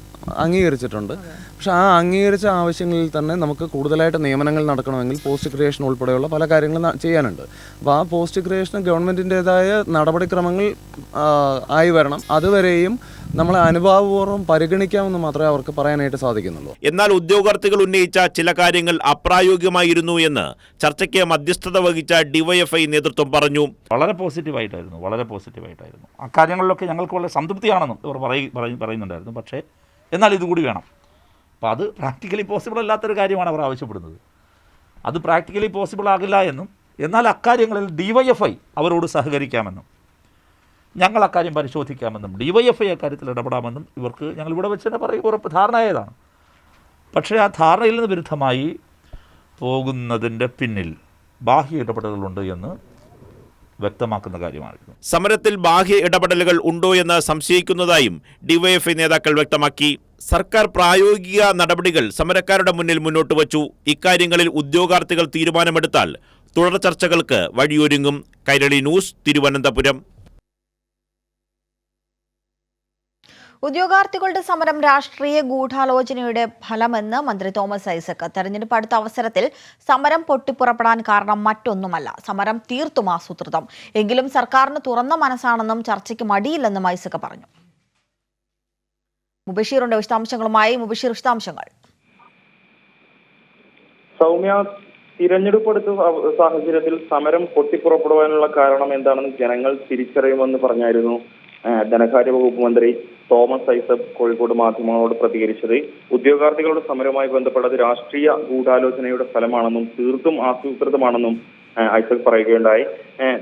അംഗീകരിച്ചിട്ടുണ്ട്. പക്ഷേ ആ അംഗീകരിച്ച ആവശ്യങ്ങളിൽ തന്നെ നമുക്ക് കൂടുതലായിട്ട് നിയമനങ്ങൾ നടക്കണമെങ്കിൽ പോസ്റ്റ് ക്രിയേഷൻ ഉൾപ്പെടെയുള്ള പല കാര്യങ്ങളും ചെയ്യാനുണ്ട്. അപ്പോൾ ആ പോസ്റ്റ് ക്രിയേഷന് ഗവൺമെൻറ്റിൻ്റേതായ നടപടിക്രമങ്ങൾ ആയി വരണം. അതുവരെയും നമ്മളെ അനുഭാവപൂർവ്വം പരിഗണിക്കാമെന്ന് മാത്രമേ അവർക്ക് പറയാനായിട്ട് സാധിക്കുന്നുള്ളൂ. എന്നാൽ ഉദ്യോഗാർത്ഥികൾ ഉന്നയിച്ച ചില കാര്യങ്ങൾ അപ്രായോഗികമായിരുന്നു എന്ന് ചർച്ചയ്ക്ക് മധ്യസ്ഥത വഹിച്ച ഡിവൈഎഫ്ഐ നേതൃത്വം പറഞ്ഞു. വളരെ പോസിറ്റീവായിട്ടായിരുന്നു. ആ കാര്യങ്ങളിലൊക്കെ ഞങ്ങൾക്ക് വളരെ സംതൃപ്തിയാണെന്നും ഇവർ പറയുന്നുണ്ടായിരുന്നു. പക്ഷേ എന്നാൽ ഇതുകൂടി വേണം. അപ്പോൾ അത് പ്രാക്ടിക്കലി പോസിബിൾ അല്ലാത്തൊരു കാര്യമാണ് അവർ ആവശ്യപ്പെടുന്നത്. അത് പ്രാക്ടിക്കലി പോസിബിൾ ആകില്ല എന്നും, എന്നാൽ അക്കാര്യങ്ങളിൽ ഡിവൈഎഫ്ഐ അവരോട് സഹകരിക്കാമെന്നും, ഞങ്ങൾ അക്കാര്യം പരിശോധിക്കാമെന്നും, ഡിവൈഎഫ്ഐ അക്കാര്യത്തിൽ ഇടപെടാമെന്നും ഇവർക്ക് ഞങ്ങൾ ഇവിടെ വെച്ച് തന്നെ ഉറപ്പ് ധാരണയായതാണ്. പക്ഷേ ആ ധാരണയിൽ നിന്ന് വിരുദ്ധമായി പോകുന്നതിൻ്റെ പിന്നിൽ ബാഹ്യ ഇടപെടലുകളുണ്ട് എന്ന് വ്യക്തമാക്കുന്ന കാര്യമായിരുന്നു. സമരത്തിൽ ബാഹ്യ ഇടപെടലുകൾ ഉണ്ടോ എന്ന് സംശയിക്കുന്നതായും ഡിവൈഎഫ്ഐ നേതാക്കൾ വ്യക്തമാക്കി. സർക്കാർ പ്രായോഗിക നടപടികൾ സമരക്കാരുടെ മുന്നിൽ മുന്നോട്ട് വച്ചു. ഇക്കാര്യങ്ങളിൽ ഉദ്യോഗാർത്ഥികൾ തീരുമാനമെടുത്താൽ തുടർ ചർച്ചകൾക്ക് വഴിയൊരുങ്ങും. കൈരളി ന്യൂസ്, തിരുവനന്തപുരം. ഉദ്യോഗാർത്ഥികളുടെ സമരം രാഷ്ട്രീയ ഗൂഢാലോചനയുടെ ഫലമെന്ന് മന്ത്രി തോമസ് ഐസക്. തെരഞ്ഞെടുപ്പ് അടുത്ത അവസരത്തിൽ സമരം പൊട്ടിപ്പുറപ്പെടാൻ കാരണം മറ്റൊന്നുമല്ല, സമരം തീർത്തും ആസൂത്രിതം. എങ്കിലും സർക്കാരിന് തുറന്ന മനസ്സാണെന്നും ചർച്ചയ്ക്ക് മടിയില്ലെന്നും ഐസക് പറഞ്ഞു. മുബഷീറുണ്ട് വിശദാംശങ്ങളുമായി. മുബഷീർ, വിശദാംശങ്ങൾ. സൗമ്യ, തിരഞ്ഞെടുപ്പ് അടുത്ത സാഹചര്യത്തിൽ സമരം പൊട്ടിപ്പുറപ്പെടുവാനുള്ള കാരണം എന്താണെന്ന് ജനങ്ങൾ തിരിച്ചറിയുമെന്ന് പറഞ്ഞായിരുന്നു ധനകാര്യ വകുപ്പ് മന്ത്രി തോമസ് ഐസക് കോഴിക്കോട് മാധ്യമങ്ങളോട് പ്രതികരിച്ചത്. ഉദ്യോഗാർത്ഥികളുടെ സമരവുമായി ബന്ധപ്പെട്ടത് രാഷ്ട്രീയ ഗൂഢാലോചനയുടെ ഫലമാണെന്നും തീർത്തും ആസൂത്രിതമാണെന്നും ഐസക് പറയുകയുണ്ടായി.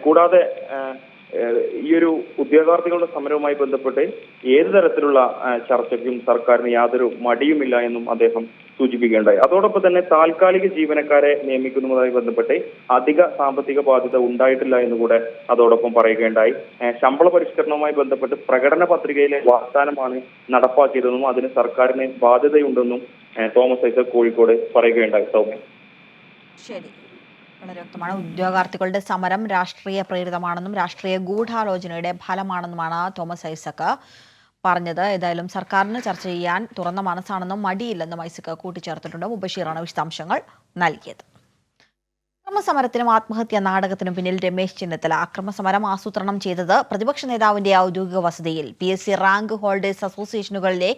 കൂടാതെ ഈ ഒരു ഉദ്യോഗാർത്ഥികളുടെ സമരവുമായി ബന്ധപ്പെട്ട് ഏത് തരത്തിലുള്ള ചർച്ചയ്ക്കും സർക്കാരിന് യാതൊരു മടിയുമില്ല എന്നും അദ്ദേഹം സൂചിപ്പിക്കുകയുണ്ടായി. അതോടൊപ്പം തന്നെ താൽക്കാലിക ജീവനക്കാരെ നിയമിക്കുന്നതുമായി ബന്ധപ്പെട്ട് അധിക സാമ്പത്തിക ബാധ്യത ഉണ്ടായിട്ടില്ല എന്നുകൂടെ അതോടൊപ്പം പറയുകയുണ്ടായി. ശമ്പള പരിഷ്കരണവുമായി ബന്ധപ്പെട്ട് പ്രകടന പത്രികയിലെ വാഗ്ദാനമാണ് നടപ്പാക്കിയതെന്നും അതിന് സർക്കാരിന് ബാധ്യതയുണ്ടെന്നും തോമസ് ഐസക് കോഴിക്കോട് പറയുകയുണ്ടായി. സൗമ്യ, ശരി, വളരെ വ്യക്തമാണ്. ഉദ്യോഗാർത്ഥികളുടെ സമരം രാഷ്ട്രീയ പ്രേരിതമാണെന്നും രാഷ്ട്രീയ ഗൂഢാലോചനയുടെ ഫലമാണെന്നുമാണ് തോമസ് ഐസക് പറഞ്ഞത്. ഏതായാലും സർക്കാരിന് ചർച്ച ചെയ്യാൻ തുറന്ന മനസ്സാണെന്നും മടിയില്ലെന്നും ഐസക് കൂട്ടിച്ചേർത്തിട്ടുണ്ട്. മുബഷീറാണ് വിശദാംശങ്ങൾ നൽകിയത്. അക്രമസമരത്തിനും ആത്മഹത്യാ നാടകത്തിനും പിന്നിൽ രമേശ് ചെന്നിത്തല. അക്രമസമരം ആസൂത്രണം ചെയ്തത് പ്രതിപക്ഷ നേതാവിന്റെ ഔദ്യോഗിക വസതിയിൽ. PSC റാങ്ക് ഹോൾഡേഴ്സ് അസോസിയേഷനുകളിലെ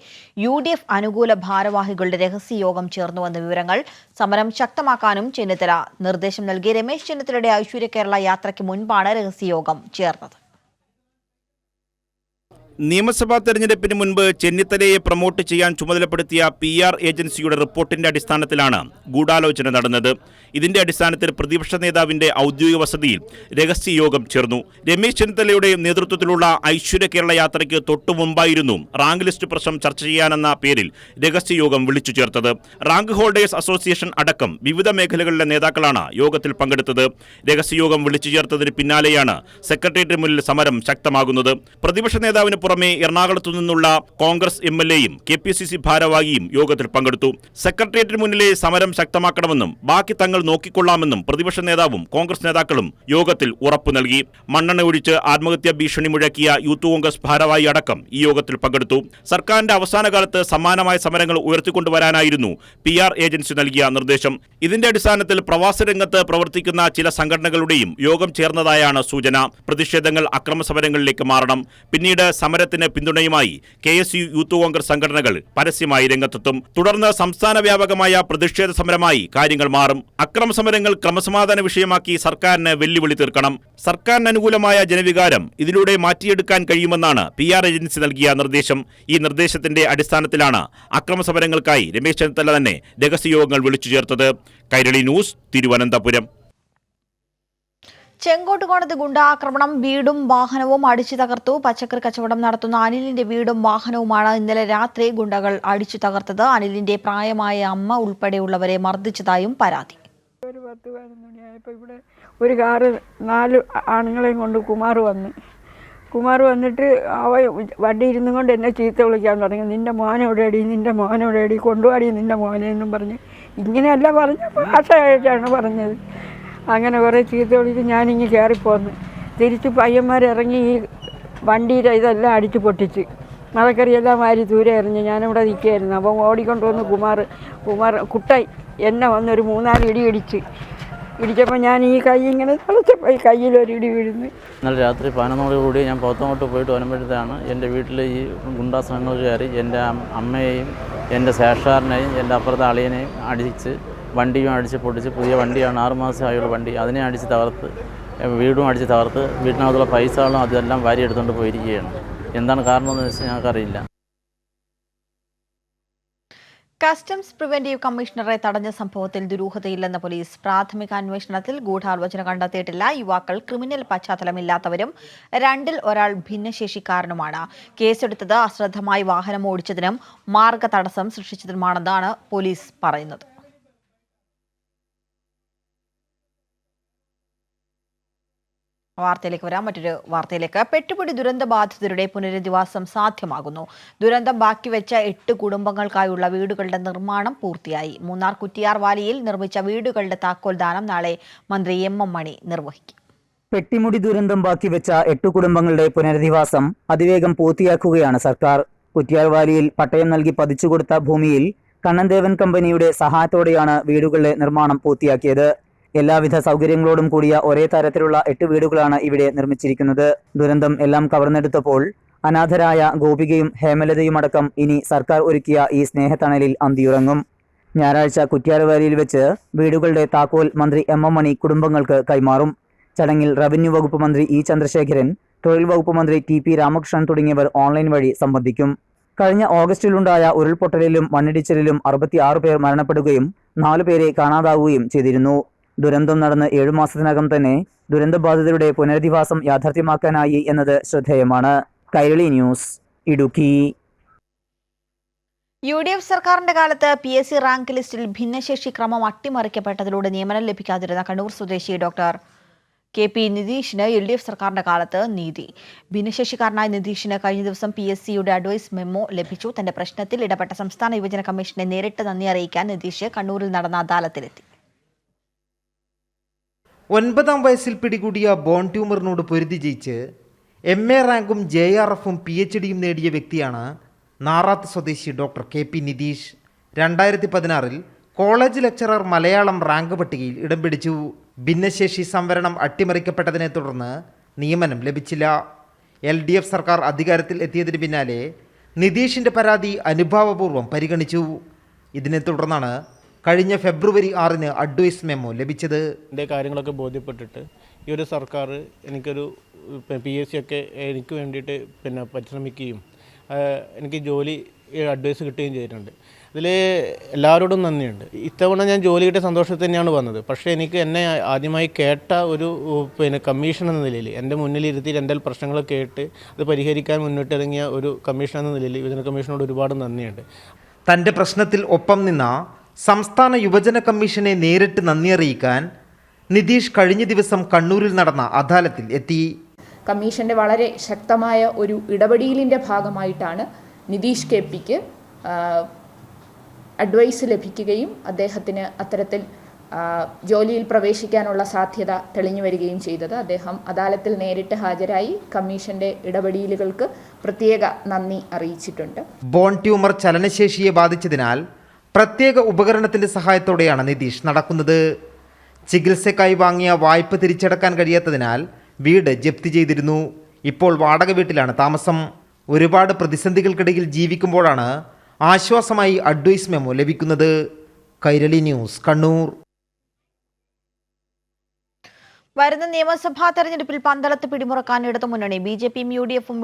UDF അനുകൂല ഭാരവാഹികളുടെ രഹസ്യയോഗം ചേർന്നുവെന്ന വിവരങ്ങൾ. സമരം ശക്തമാക്കാനും ചെന്നിത്തല നിർദ്ദേശം നൽകി. രമേശ് ചെന്നിത്തലയുടെ ഐശ്വര്യ കേരള യാത്രയ്ക്ക് മുൻപാണ് രഹസ്യയോഗം ചേർന്നത്. നിയമസഭാ തെരഞ്ഞെടുപ്പിന് മുൻപ് ചെന്നിത്തലയെ പ്രൊമോട്ട് ചെയ്യാൻ ചുമതലപ്പെടുത്തിയ PR ഏജൻസിയുടെ റിപ്പോർട്ടിന്റെ അടിസ്ഥാനത്തിലാണ് ഗൂഢാലോചന നടന്നത്. ഇതിന്റെ അടിസ്ഥാനത്തിൽ പ്രതിപക്ഷ നേതാവിന്റെ ഔദ്യോഗിക വസതിയിൽ രഹസ്യയോഗം ചേർന്നു. രമേശ് ചെന്നിത്തലയുടെ നേതൃത്വത്തിലുള്ള ഐശ്വര്യ കേരള യാത്രയ്ക്ക് തൊട്ടു മുമ്പായിരുന്നു റാങ്ക് ലിസ്റ്റ് പ്രശ്നം ചർച്ച ചെയ്യാനെന്ന പേരിൽ രഹസ്യയോഗം വിളിച്ചു ചേർത്തത്. റാങ്ക് ഹോൾഡേഴ്സ് അസോസിയേഷൻ അടക്കം വിവിധ മേഖലകളിലെ നേതാക്കളാണ് യോഗത്തിൽ പങ്കെടുത്തത്. രഹസ്യയോഗം വിളിച്ചു ചേർത്തതിന് പിന്നാലെയാണ് സെക്രട്ടേറിയറ്റിന് മുന്നിൽ സമരം ശക്തമാകുന്നത്. പ്രതിപക്ഷ നേതാവിന് പുറമെ എറണാകുളത്തു നിന്നുള്ള കോൺഗ്രസ് MLAയും KPCC ഭാരവാഹിയും യോഗത്തിൽ പങ്കെടുത്തു. സെക്രട്ടേറിയറ്റിന് മുന്നിലെ സമരം ശക്തമാക്കണമെന്നും ബാക്കി തങ്ങൾ നോക്കിക്കൊള്ളാമെന്നും പ്രതിപക്ഷ നേതാവും കോൺഗ്രസ് നേതാക്കളും യോഗത്തിൽ ഉറപ്പു നൽകി. മണ്ണെണ്ണ ഒഴിച്ച് ആത്മഹത്യാ ഭീഷണി മുഴക്കിയ യൂത്ത് കോൺഗ്രസ് ഭാരവാഹി അടക്കം ഈ യോഗത്തിൽ പങ്കെടുത്തു. സർക്കാരിന്റെ അവസാന കാലത്ത് സമാനമായ സമരങ്ങൾ ഉയർത്തിക്കൊണ്ടുവരാനായിരുന്നു PR ഏജൻസി നൽകിയ നിർദ്ദേശം. ഇതിന്റെ അടിസ്ഥാനത്തിൽ പ്രവാസ രംഗത്ത് പ്രവർത്തിക്കുന്ന ചില സംഘടനകളുടെയും യോഗം ചേർന്നതായാണ് സൂചന. പ്രതിഷേധങ്ങൾ അക്രമസമരങ്ങളിലേക്ക് മാറണം. പിന്നീട് സമരത്തിന് പിന്തുണയുമായി KSU യൂത്ത് കോൺഗ്രസ് സംഘടനകൾ പരസ്യമായി രംഗത്തെത്തും. തുടർന്ന് സംസ്ഥാന വ്യാപകമായ പ്രതിഷേധ സമരമായി കാര്യങ്ങൾ മാറും. അക്രമസമരങ്ങൾ ക്രമസമാധാന വിഷയമാക്കി സർക്കാരിന് വെല്ലുവിളി തീർക്കണം. സർക്കാരിന് അനുകൂലമായ ജനവികാരം ഇതിലൂടെ മാറ്റിയെടുക്കാൻ കഴിയുമെന്നാണ് PR ഏജൻസി നൽകിയ നിർദ്ദേശം. ഈ നിർദ്ദേശത്തിന്റെ അടിസ്ഥാനത്തിലാണ് അക്രമസമരങ്ങൾക്കായി രമേശ് ചെന്നിത്തല തന്നെ രഹസ്യയോഗങ്ങൾ വിളിച്ചു ചേർത്തത്. കൈരളി ന്യൂസ്, തിരുവനന്തപുരം. ചെങ്കോട്ടുകോണത്ത് ഗുണ്ടാക്രമണം. വീടും വാഹനവും അടിച്ചു തകർത്തു. പച്ചക്കറി കച്ചവടം നടത്തുന്ന അനിലിന്റെ വീടും വാഹനവുമാണ് ഇന്നലെ രാത്രി ഗുണ്ടകൾ അടിച്ചു തകർത്തത്. അനിലിന്റെ പ്രായമായ അമ്മ ഉൾപ്പെടെയുള്ളവരെ മർദ്ദിച്ചതായും പരാതി. ഒരു 10-11 മണിയായപ്പോൾ ഇവിടെ ഒരു കാറ് 4 ആണുങ്ങളെയും കൊണ്ട് കുമാർ വന്നിട്ട് വണ്ടി ഇരുന്നും കൊണ്ട് എന്നെ ചീത്ത വിളിക്കാൻ തുടങ്ങി. നിൻ്റെ മോനെവിടെയടി കൊണ്ടുപോടി നിൻ്റെ മോനെ എന്നും പറഞ്ഞ് ഇങ്ങനെയല്ല പറഞ്ഞ ഭാഷയായിട്ടാണ് പറഞ്ഞത്. അങ്ങനെ കുറേ ചീത്ത വിളിച്ച് ഞാനിങ്ങ് കയറിപ്പോന്ന്. തിരിച്ച് പയ്യന്മാരിറങ്ങി ഈ വണ്ടിയുടെ ഇതെല്ലാം അടിച്ച് പൊട്ടിച്ച് മലക്കറിയെല്ലാം വാരി ദൂരെ എറിഞ്ഞ് ഞാനിവിടെ നിൽക്കുകയായിരുന്നു. അപ്പം ഓടിക്കൊണ്ടുവന്ന് കുമാർ കുട്ടായി എന്നെ വന്നൊരു 3-4 ഇടി ഇടിച്ചപ്പോൾ ഞാൻ ഈ കൈ ഇങ്ങനെ തളച്ചപ്പോൾ ഈ കയ്യിലൊരു ഇടി വീഴുന്നു. ഇന്നലെ രാത്രി 11:00 ഞാൻ പുറത്തോട്ട് പോയിട്ട് വരുമ്പോഴത്തേക്കാണ് എൻ്റെ വീട്ടിൽ ഈ ഗുണ്ടാസംഘങ്ങൾ കയറി എൻ്റെ അമ്മയെയും എൻ്റെ ശേഷാറിനെയും എൻ്റെ അപ്പുറത്തെ അളിയനെയും അടിച്ച് വണ്ടിയും അടിച്ച് പൊട്ടിച്ച്. പുതിയ വണ്ടിയാണ്, 6 മാസമായുള്ള വണ്ടി. അതിനെ അടിച്ച് തകർത്ത്, വീടും അടിച്ച് തകർത്ത്, വീട്ടിനകത്തുള്ള പൈസകളും അതെല്ലാം വാരി എടുത്തുകൊണ്ട് പോയിരിക്കുകയാണ്. എന്താണ് കാരണമെന്ന് വെച്ചാൽ ഞങ്ങൾക്കറിയില്ല. കസ്റ്റംസ് പ്രിവന്റീവ് കമ്മീഷണറെ തടഞ്ഞ സംഭവത്തിൽ ദുരൂഹതയില്ലെന്ന പോലീസ്. പ്രാഥമിക അന്വേഷണത്തിൽ ഗൂഢാലോചന കണ്ടെത്തിയിട്ടില്ല. യുവാക്കൾ ക്രിമിനൽ പശ്ചാത്തലമില്ലാത്തവരും 2-ൽ ഒരാൾ ഭിന്നശേഷിക്കാരനുമാണ്. കേസെടുത്തത് അശ്രദ്ധമായി വാഹനം ഓടിച്ചതിനും മാർഗതടസ്സം സൃഷ്ടിച്ചതിനുമാണെന്നാണ് പോലീസ് പറയുന്നത്. വാർത്തയിലേക്ക് വരാം. മറ്റൊരു വാർത്തയിലേക്ക്. പെട്ടുപിടി ദുരന്ത ബാധിതരുടെ പുനരധിവാസം സാധ്യമാകുന്നു. ദുരന്തം ബാക്കിവെച്ച 8 കുടുംബങ്ങൾക്കായുള്ള വീടുകളുടെ നിർമ്മാണം പൂർത്തിയായി. മൂന്നാർ കുറ്റിയാർ വാലിയിൽ നിർമ്മിച്ച വീടുകളുടെ താക്കോൽദാനം നാളെ മന്ത്രി എം മണി നിർവഹിക്കും. പെട്ടിമുടി ദുരന്തം ബാക്കിവെച്ച 8 കുടുംബങ്ങളുടെ പുനരധിവാസം അതിവേഗം പൂർത്തിയാക്കുകയാണ് സർക്കാർ. കുറ്റിയാർ വാലിയിൽ പട്ടയം നൽകി പതിച്ചുകൊടുത്ത ഭൂമിയിൽ കണ്ണൻദേവൻ കമ്പനിയുടെ സഹായത്തോടെയാണ് വീടുകളുടെ നിർമ്മാണം പൂർത്തിയാക്കിയത്. എല്ലാവിധ സൗകര്യങ്ങളോടും കൂടിയ ഒരേ തരത്തിലുള്ള 8 വീടുകളാണ് ഇവിടെ നിർമ്മിച്ചിരിക്കുന്നത്. ദുരന്തം എല്ലാം കവർന്നെടുത്തപ്പോൾ അനാഥരായ ഗോപികയും ഹേമലതയുമടക്കം ഇനി സർക്കാർ ഒരുക്കിയ ഈ സ്നേഹത്തണലിൽ അന്തിയുറങ്ങും. ഞായറാഴ്ച കുറ്റ്യാർവാലിയിൽ വെച്ച് വീടുകളുടെ താക്കോൽ മന്ത്രി എം മണി കുടുംബങ്ങൾക്ക് കൈമാറും. ചടങ്ങിൽ റവന്യൂ വകുപ്പ് മന്ത്രി ഇ ചന്ദ്രശേഖരൻ, തൊഴിൽ വകുപ്പ് മന്ത്രി ടി രാമകൃഷ്ണൻ തുടങ്ങിയവർ ഓൺലൈൻ വഴി സംബന്ധിക്കും. കഴിഞ്ഞ ഓഗസ്റ്റിലുണ്ടായ ഉരുൾപൊട്ടലിലും മണ്ണിടിച്ചിലിലും 66 പേർ മരണപ്പെടുകയും 4 പേരെ കാണാതാവുകയും ചെയ്തിരുന്നു. ദുരന്തം നടന്ന് 7 മാസത്തിനകം തന്നെ ദുരന്തബാധിതരുടെ പുനരധിവാസം യാഥാർത്ഥ്യമാക്കാനായി എന്നത് ശ്രദ്ധേയമാണ്. കൈരളി ന്യൂസ്, ഇടുക്കി. UDF സർക്കാരിന്റെ കാലത്ത് PSC റാങ്ക് ലിസ്റ്റിൽ ഭിന്നശേഷി ക്രമം അട്ടിമറിക്കപ്പെട്ടതിലൂടെ നിയമനം ലഭിക്കാതിരുന്ന കണ്ണൂർ സ്വദേശി ഡോക്ടർ KP നിതീഷിന് LDF സർക്കാരിന്റെ കാലത്ത് നീതി. ഭിന്നശേഷിക്കാരനായ നിതീഷിന് കഴിഞ്ഞ ദിവസം PSCയുടെ അഡ്വൈസ് മെമ്മോ ലഭിച്ചു. തന്റെ പ്രശ്നത്തിൽ ഇടപെട്ട സംസ്ഥാന യുവജന കമ്മീഷനെ നേരിട്ട് നന്ദി അറിയിക്കാൻ നിതീഷ് കണ്ണൂരിൽ നടന്ന അദാലത്തിലെത്തി. 9ാം വയസ്സിൽ പിടികൂടിയ ബോൺ ട്യൂമറിനോട് പൊരുതി ജയിച്ച് MA റാങ്കും JRFും PhDയും നേടിയ വ്യക്തിയാണ് നാറാത്ത് സ്വദേശി ഡോക്ടർ KP നിതീഷ്. 2016-ൽ കോളേജ് ലെക്ചറർ മലയാളം റാങ്ക് പട്ടികയിൽ ഇടം പിടിച്ചു. ഭിന്നശേഷി സംവരണം അട്ടിമറിക്കപ്പെട്ടതിനെ തുടർന്ന് നിയമനം ലഭിച്ചില്ല. LDF സർക്കാർ അധികാരത്തിൽ എത്തിയതിന് പിന്നാലെ നിതീഷിൻ്റെ പരാതി അനുഭാവപൂർവ്വം പരിഗണിച്ചു. ഇതിനെ തുടർന്നാണ് കഴിഞ്ഞ ഫെബ്രുവരി 6-ന് അഡ്വൈസ് മെമ്മോ ലഭിച്ചത്. എൻ്റെ കാര്യങ്ങളൊക്കെ ബോധ്യപ്പെട്ടിട്ട് ഈ ഒരു സർക്കാർ എനിക്കൊരു PSC ഒക്കെ എനിക്ക് വേണ്ടിയിട്ട് പരിശ്രമിക്കുകയും എനിക്ക് ജോലി അഡ്വൈസ് കിട്ടുകയും ചെയ്തിട്ടുണ്ട്. ഇതിൽ എല്ലാവരോടും നന്ദിയുണ്ട്. ഇത്തവണ ഞാൻ ജോലി കിട്ടിയ സന്തോഷത്തിൽ തന്നെയാണ് വന്നത്. പക്ഷേ എനിക്ക് എന്നെ ആദ്യമായി കേട്ട ഒരു കമ്മീഷൻ എന്ന നിലയിൽ എൻ്റെ മുന്നിലിരുത്തി എൻ്റെ പ്രശ്നങ്ങൾ കേട്ട് അത് പരിഹരിക്കാൻ മുന്നിട്ടിറങ്ങിയ ഒരു കമ്മീഷൻ എന്ന നിലയിൽ യുവജന കമ്മീഷനോട് ഒരുപാട് നന്ദിയുണ്ട്. തൻ്റെ പ്രശ്നത്തിൽ ഒപ്പം നിന്ന സംസ്ഥാന യുവജന കമ്മീഷനെ നേരിട്ട് നന്ദി അറിയിക്കാൻ നിതീഷ് കഴിഞ്ഞ ദിവസം കണ്ണൂരിൽ നടന്ന അദാലത്തിൽ എത്തി. കമ്മീഷൻ്റെ വളരെ ശക്തമായ ഒരു ഇടപെടലിൻ്റെ ഭാഗമായിട്ടാണ് നിതീഷ് KPക്ക് അഡ്വൈസ് ലഭിക്കുകയും അദ്ദേഹത്തിന് അത്തരത്തിൽ ജോലിയിൽ പ്രവേശിക്കാനുള്ള സാധ്യത തെളിഞ്ഞു വരികയും ചെയ്തത്. അദ്ദേഹം അദാലത്തിൽ നേരിട്ട് ഹാജരായി കമ്മീഷൻ്റെ ഇടപെടലുകൾക്ക് പ്രത്യേക നന്ദി അറിയിച്ചിട്ടുണ്ട്. ബോൺ ട്യൂമർ ചലനശേഷിയെ ബാധിച്ചതിനാൽ പ്രത്യേക ഉപകരണത്തിൻ്റെ സഹായത്തോടെയാണ് നിതീഷ് നടക്കുന്നത്. ചികിത്സയ്ക്കായി വാങ്ങിയ വായ്പ തിരിച്ചടക്കാൻ കഴിയാത്തതിനാൽ വീട് ജപ്തി ചെയ്തിരുന്നു. ഇപ്പോൾ വാടക വീട്ടിലാണ് താമസം. ഒരുപാട് പ്രതിസന്ധികൾക്കിടയിൽ ജീവിക്കുമ്പോഴാണ് ആശ്വാസമായി അഡ്വൈസ് മെമ്മോ ലഭിക്കുന്നത്. കൈരളി ന്യൂസ്, കണ്ണൂർ. വരുന്ന നിയമസഭാ തെരഞ്ഞെടുപ്പിൽ പന്തളത്ത് പിടിമുറക്കാൻ ഇടതുമുന്നണി. BJPയും UDFും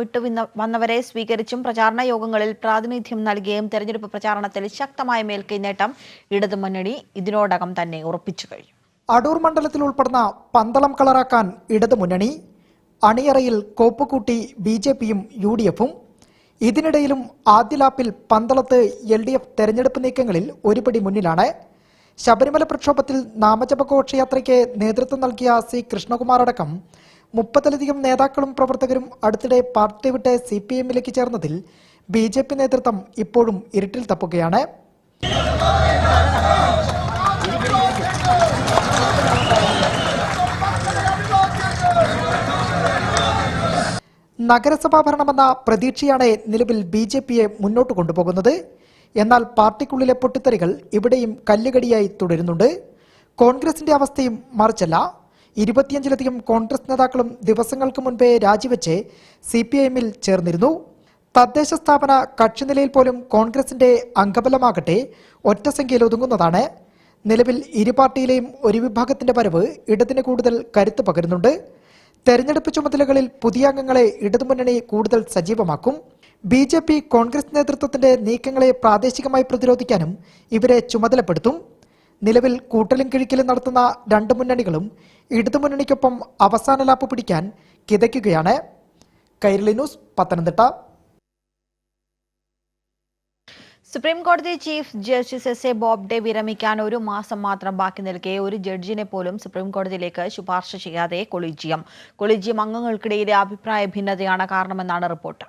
വന്നവരെ സ്വീകരിച്ചും പ്രചാരണ യോഗങ്ങളിൽ പ്രാതിനിധ്യം നൽകിയും തെരഞ്ഞെടുപ്പ് പ്രചാരണത്തിൽ ശക്തമായ മേൽക്കൈ നേട്ടം ഇടതുമുന്നണി ഇതിനോടകം തന്നെ ഉറപ്പിച്ചു കഴിഞ്ഞു. അടൂർ മണ്ഡലത്തിൽ ഉൾപ്പെടുന്ന പന്തളം കളറാക്കാൻ ഇടതുമുന്നണി. അണിയറയിൽ കോപ്പുകൂട്ടി BJPയും UDFും. ഇതിനിടയിലും ആദ്യ ലാപ്പിൽ പന്തളത്ത് LDF തെരഞ്ഞെടുപ്പ് നീക്കങ്ങളിൽ ഒരുപടി മുന്നിലാണ്. ശബരിമല പ്രക്ഷോഭത്തിൽ നാമജപ ഘോഷയാത്രയ്ക്ക് നേതൃത്വം നൽകിയ C കൃഷ്ണകുമാർ അടക്കം 30-ലധികം നേതാക്കളും പ്രവർത്തകരും അടുത്തിടെ പാർട്ടി വിട്ട് CPMലേക്ക് ചേർന്നതിൽ BJP നേതൃത്വം ഇപ്പോഴും ഇരുട്ടിൽ തപ്പുകയാണ്. നഗരസഭാ ഭരണമെന്ന പ്രതീക്ഷയാണ് നിലവിൽ BJPയെ മുന്നോട്ട് കൊണ്ടുപോകുന്നത്. എന്നാൽ പാർട്ടിക്കുള്ളിലെ പൊട്ടിത്തെറികൾ ഇവിടെയും കല്ലുകടിയായി തുടരുന്നുണ്ട്. കോൺഗ്രസിന്റെ അവസ്ഥയും മറിച്ചല്ല. 25ലധികം കോൺഗ്രസ് നേതാക്കളും ദിവസങ്ങൾക്ക് മുൻപേ രാജിവെച്ച് CPIMൽ ചേർന്നിരുന്നു. തദ്ദേശ സ്ഥാപന കക്ഷിനിലയിൽ പോലും കോൺഗ്രസിന്റെ അംഗബലമാകട്ടെ ഒറ്റ സംഖ്യയിൽ ഒതുങ്ങുന്നതാണ്. നിലവിൽ ഇരു പാർട്ടിയിലെയും ഒരു വിഭാഗത്തിന്റെ വരവ് ഇടതിന് കൂടുതൽ കരുത്ത് പകരുന്നുണ്ട്. തെരഞ്ഞെടുപ്പ് ചുമതലകളിൽ പുതിയ അംഗങ്ങളെ ഇടതുമുന്നണി കൂടുതൽ സജീവമാക്കും. BJP കോൺഗ്രസ് നേതൃത്വത്തിന്റെ നീക്കങ്ങളെ പ്രാദേശികമായി പ്രതിരോധിക്കാനും ഇവരെ ചുമതലപ്പെടുത്തും. നിലവിൽ കൂട്ടലും കിഴിക്കലും നടത്തുന്ന രണ്ട് മുന്നണികളും ഇടതുമുന്നണിക്കൊപ്പം അവസാന ലാപ്പ് പിടിക്കാൻ കിതയ്ക്കുകയാണ്. കൈരളി ന്യൂസ്, പത്തനംതിട്ട. സുപ്രീം കോടതി ചീഫ് ജസ്റ്റിസ് SA ബോബ്ഡെ വിരമിക്കാൻ 1 മാസം മാത്രം ബാക്കി നിൽക്കെ ഒരു ജഡ്ജിനെ പോലും സുപ്രീം കോടതിയിലേക്ക് ശുപാർശ ചെയ്യാതെ കൊളീജിയം അംഗങ്ങൾക്കിടയിലെ അഭിപ്രായ ഭിന്നതയാണ് കാരണമെന്നാണ് റിപ്പോർട്ട്.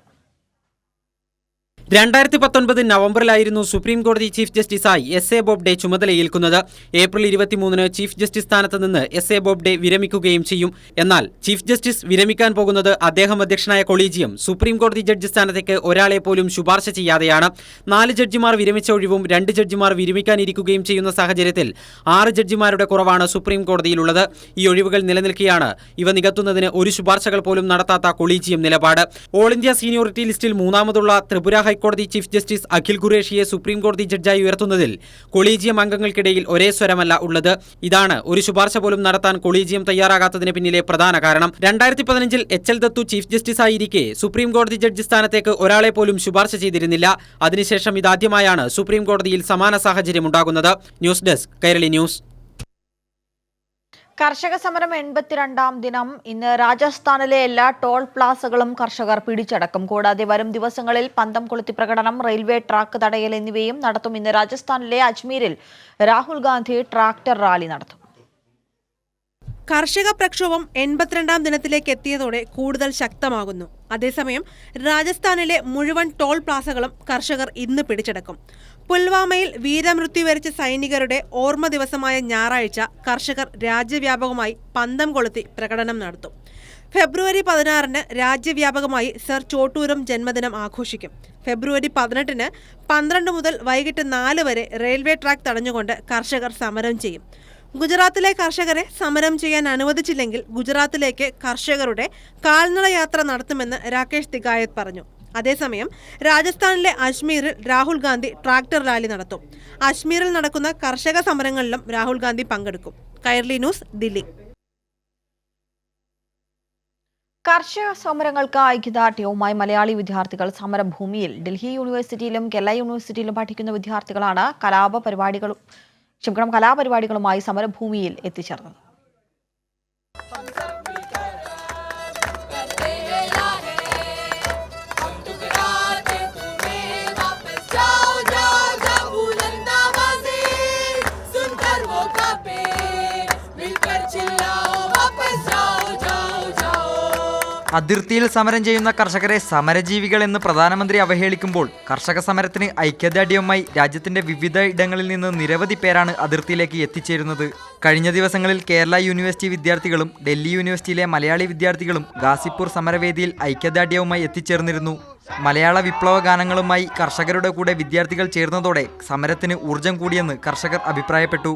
2019 നവംബറിലായിരുന്നു സുപ്രീം കോടതി ചീഫ് ജസ്റ്റിസായി SA ബോബ്ഡെ ചുമതലയേൽക്കുന്നത്. ഏപ്രിൽ 23 ചീഫ് ജസ്റ്റിസ് സ്ഥാനത്ത് നിന്ന് SA ബോബ്ഡെ വിരമിക്കുകയും ചെയ്യും. എന്നാൽ ചീഫ് ജസ്റ്റിസ് വിരമിക്കാൻ പോകുന്നത് അദ്ദേഹം അധ്യക്ഷനായ കൊളീജിയം സുപ്രീം കോടതി ജഡ്ജി സ്ഥാനത്തേക്ക് ഒരാളെ പോലും ശുപാർശ ചെയ്യാതെയാണ്. 4 ജഡ്ജിമാർ വിരമിച്ച ഒഴിവും 2 ജഡ്ജിമാർ വിരമിക്കാനിരിക്കുകയും ചെയ്യുന്ന സാഹചര്യത്തിൽ 6 ജഡ്ജിമാരുടെ കുറവാണ് സുപ്രീം കോടതിയിലുള്ളത്. ഈ ഒഴിവുകൾ നിലനിൽക്കെയാണ് ഇവ നികത്തുന്നതിന് ഒരു ശുപാർശകൾ പോലും നടത്താത്ത കൊളീജിയം നിലപാട്. ഓൾ ഇന്ത്യ സീനിയോറിറ്റി ലിസ്റ്റിൽ 3ാമതുള്ള ത്രിപുര ഹൈക്കോടതി ചീഫ് ജസ്റ്റിസ് അഖിൽ ഖുറേഷിയെ സുപ്രീം കോടതി ജഡ്ജായി ഉയർത്തുന്നതിൽ കൊളീജിയം അംഗങ്ങൾക്കിടയിൽ ഒരേ സ്വരമല്ല ഉള്ളത്. ഇതാണ് ഒരു ശുപാർശ പോലും നടത്താൻ കൊളീജിയം തയ്യാറാകാത്തതിന് പിന്നിലെ പ്രധാന കാരണം. 2015 HL ദത്തു ചീഫ് ജസ്റ്റിസായിരിക്കെ സുപ്രീം കോടതി ജഡ്ജി സ്ഥാനത്തേക്ക് ഒരാളെ പോലും ശുപാർശ ചെയ്തിരുന്നില്ല. അതിനുശേഷം ഇതാദ്യമായാണ് സുപ്രീം കോടതിയിൽ സമാന സാഹചര്യം ഉണ്ടാകുന്നത്. News desk, Kairali news. കർഷക സമരം 82ാം ദിനം ഇന്ന് രാജസ്ഥാനിലെ എല്ലാ ടോൾ പ്ലാസകളും കർഷകർ പിടിച്ചടക്കും. കൂടാതെ വരും ദിവസങ്ങളിൽ പന്തം കൊളുത്തി പ്രകടനം, റെയിൽവേ ട്രാക്ക് തടയൽ എന്നിവയും നടത്തും. ഇന്ന് രാജസ്ഥാനിലെ അജ്മീരിൽ രാഹുൽ ഗാന്ധി ട്രാക്ടർ റാലി നടത്തും. കർഷക പ്രക്ഷോഭം 82ാം ദിനത്തിലേക്ക് എത്തിയതോടെ കൂടുതൽ ശക്തമാകുന്നു. അതേസമയം രാജസ്ഥാനിലെ മുഴുവൻ ടോൾ പ്ലാസകളും കർഷകർ ഇന്ന് പിടിച്ചടക്കും. പുൽവാമയിൽ വീരമൃത്യു വരിച്ച സൈനികരുടെ ഓർമ്മ ദിവസമായ ഞായറാഴ്ച കർഷകർ രാജ്യവ്യാപകമായി പന്തം കൊളുത്തി പ്രകടനം നടത്തും. ഫെബ്രുവരി 16 രാജ്യവ്യാപകമായി സർ ചോട്ടൂരം ജന്മദിനം ആഘോഷിക്കും. ഫെബ്രുവരി 18 12 മുതൽ വൈകിട്ട് 4 വരെ റെയിൽവേ ട്രാക്ക് തടഞ്ഞുകൊണ്ട് കർഷകർ സമരം ചെയ്യും. ഗുജറാത്തിലെ കർഷകരെ സമരം ചെയ്യാൻ അനുവദിച്ചില്ലെങ്കിൽ ഗുജറാത്തിലേക്ക് കർഷകരുടെ കാൽനട യാത്ര നടത്തുമെന്ന് രാകേഷ് തികായത്ത് പറഞ്ഞു. അതേസമയം രാജസ്ഥാനിലെ അജ്മീറിൽ രാഹുൽ ഗാന്ധി ട്രാക്ടർ റാലി നടത്തും. അജ്മീറിൽ നടക്കുന്ന കർഷക സമരങ്ങളിലും രാഹുൽ ഗാന്ധി പങ്കെടുക്കും. കൈരളി ന്യൂസ്, ദില്ലി. കർഷക സമരങ്ങൾക്ക് ഐക്യദാർഢ്യവുമായി മലയാളി വിദ്യാർത്ഥികൾ സമരഭൂമിയിൽ. ഡൽഹി യൂണിവേഴ്സിറ്റിയിലും കേരള യൂണിവേഴ്സിറ്റിയിലും പഠിക്കുന്ന വിദ്യാർത്ഥികളാണ് കലാപരിപാടികളുമായി സമരഭൂമിയിൽ എത്തിച്ചേർന്നത്. അതിർത്തിയിൽ സമരം ചെയ്യുന്ന കർഷകരെ സമരജീവികൾ എന്ന് പ്രധാനമന്ത്രി അവഹേളിക്കുമ്പോൾ കർഷക സമരത്തിന് ഐക്യദാർഢ്യവുമായി രാജ്യത്തിന്റെ വിവിധ ഇടങ്ങളിൽ നിന്ന് നിരവധി പേരാണ് അതിർത്തിയിലേക്ക് എത്തിച്ചേരുന്നത്. കഴിഞ്ഞ ദിവസങ്ങളിൽ കേരള യൂണിവേഴ്സിറ്റി വിദ്യാർത്ഥികളും ഡൽഹി യൂണിവേഴ്സിറ്റിയിലെ മലയാളി വിദ്യാർത്ഥികളും ഗാസിപ്പൂർ സമരവേദിയിൽ ഐക്യദാർഢ്യവുമായി എത്തിച്ചേർന്നിരുന്നു. മലയാള വിപ്ലവ ഗാനങ്ങളുമായി കർഷകരുടെ കൂടെ വിദ്യാർത്ഥികൾ ചേർന്നതോടെ സമരത്തിന് ഊർജം കൂടിയെന്ന് കർഷകർ അഭിപ്രായപ്പെട്ടു.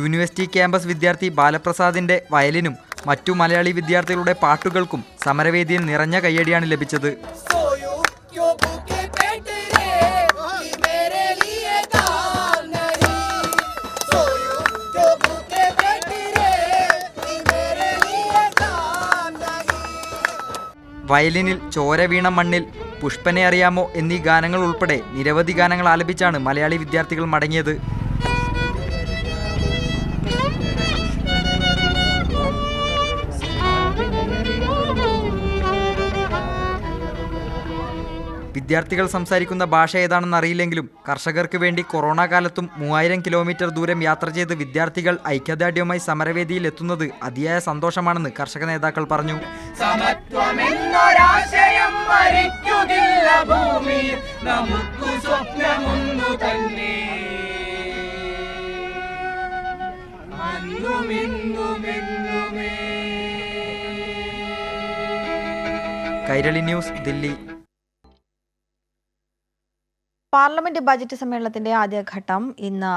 യൂണിവേഴ്സിറ്റി ക്യാമ്പസ് വിദ്യാർത്ഥി ബാലപ്രസാദിന്റെ വയലിനും മറ്റു മലയാളി വിദ്യാർത്ഥികളുടെ പാട്ടുകൾക്കും സമരവേദിയിൽ നിറഞ്ഞ കയ്യടിയാണ് ലഭിച്ചത്. വയലിനിൽ ചോര വീണ മണ്ണിൽ, പുഷ്പനെ അറിയാമോ എന്നീ ഗാനങ്ങൾ ഉൾപ്പെടെ നിരവധി ഗാനങ്ങൾ ആലപിച്ചാണ് മലയാളി വിദ്യാർത്ഥികൾ മടങ്ങിയത്. വിദ്യാർത്ഥികൾ സംസാരിക്കുന്ന ഭാഷ ഏതാണെന്ന് അറിയില്ലെങ്കിലും കർഷകർക്ക് വേണ്ടി കൊറോണ കാലത്തും 3000 കിലോമീറ്റർ ദൂരം യാത്ര ചെയ്ത് വിദ്യാർത്ഥികൾ ഐക്യദാർഢ്യവുമായി സമരവേദിയിൽ എത്തുന്നത് അതിയായ സന്തോഷമാണെന്ന് കർഷക നേതാക്കൾ പറഞ്ഞു. Kairali news, Delhi. Parliament budget സമ്മേളനത്തിന്റെ ആദ്യഘട്ടം ഇന്ന്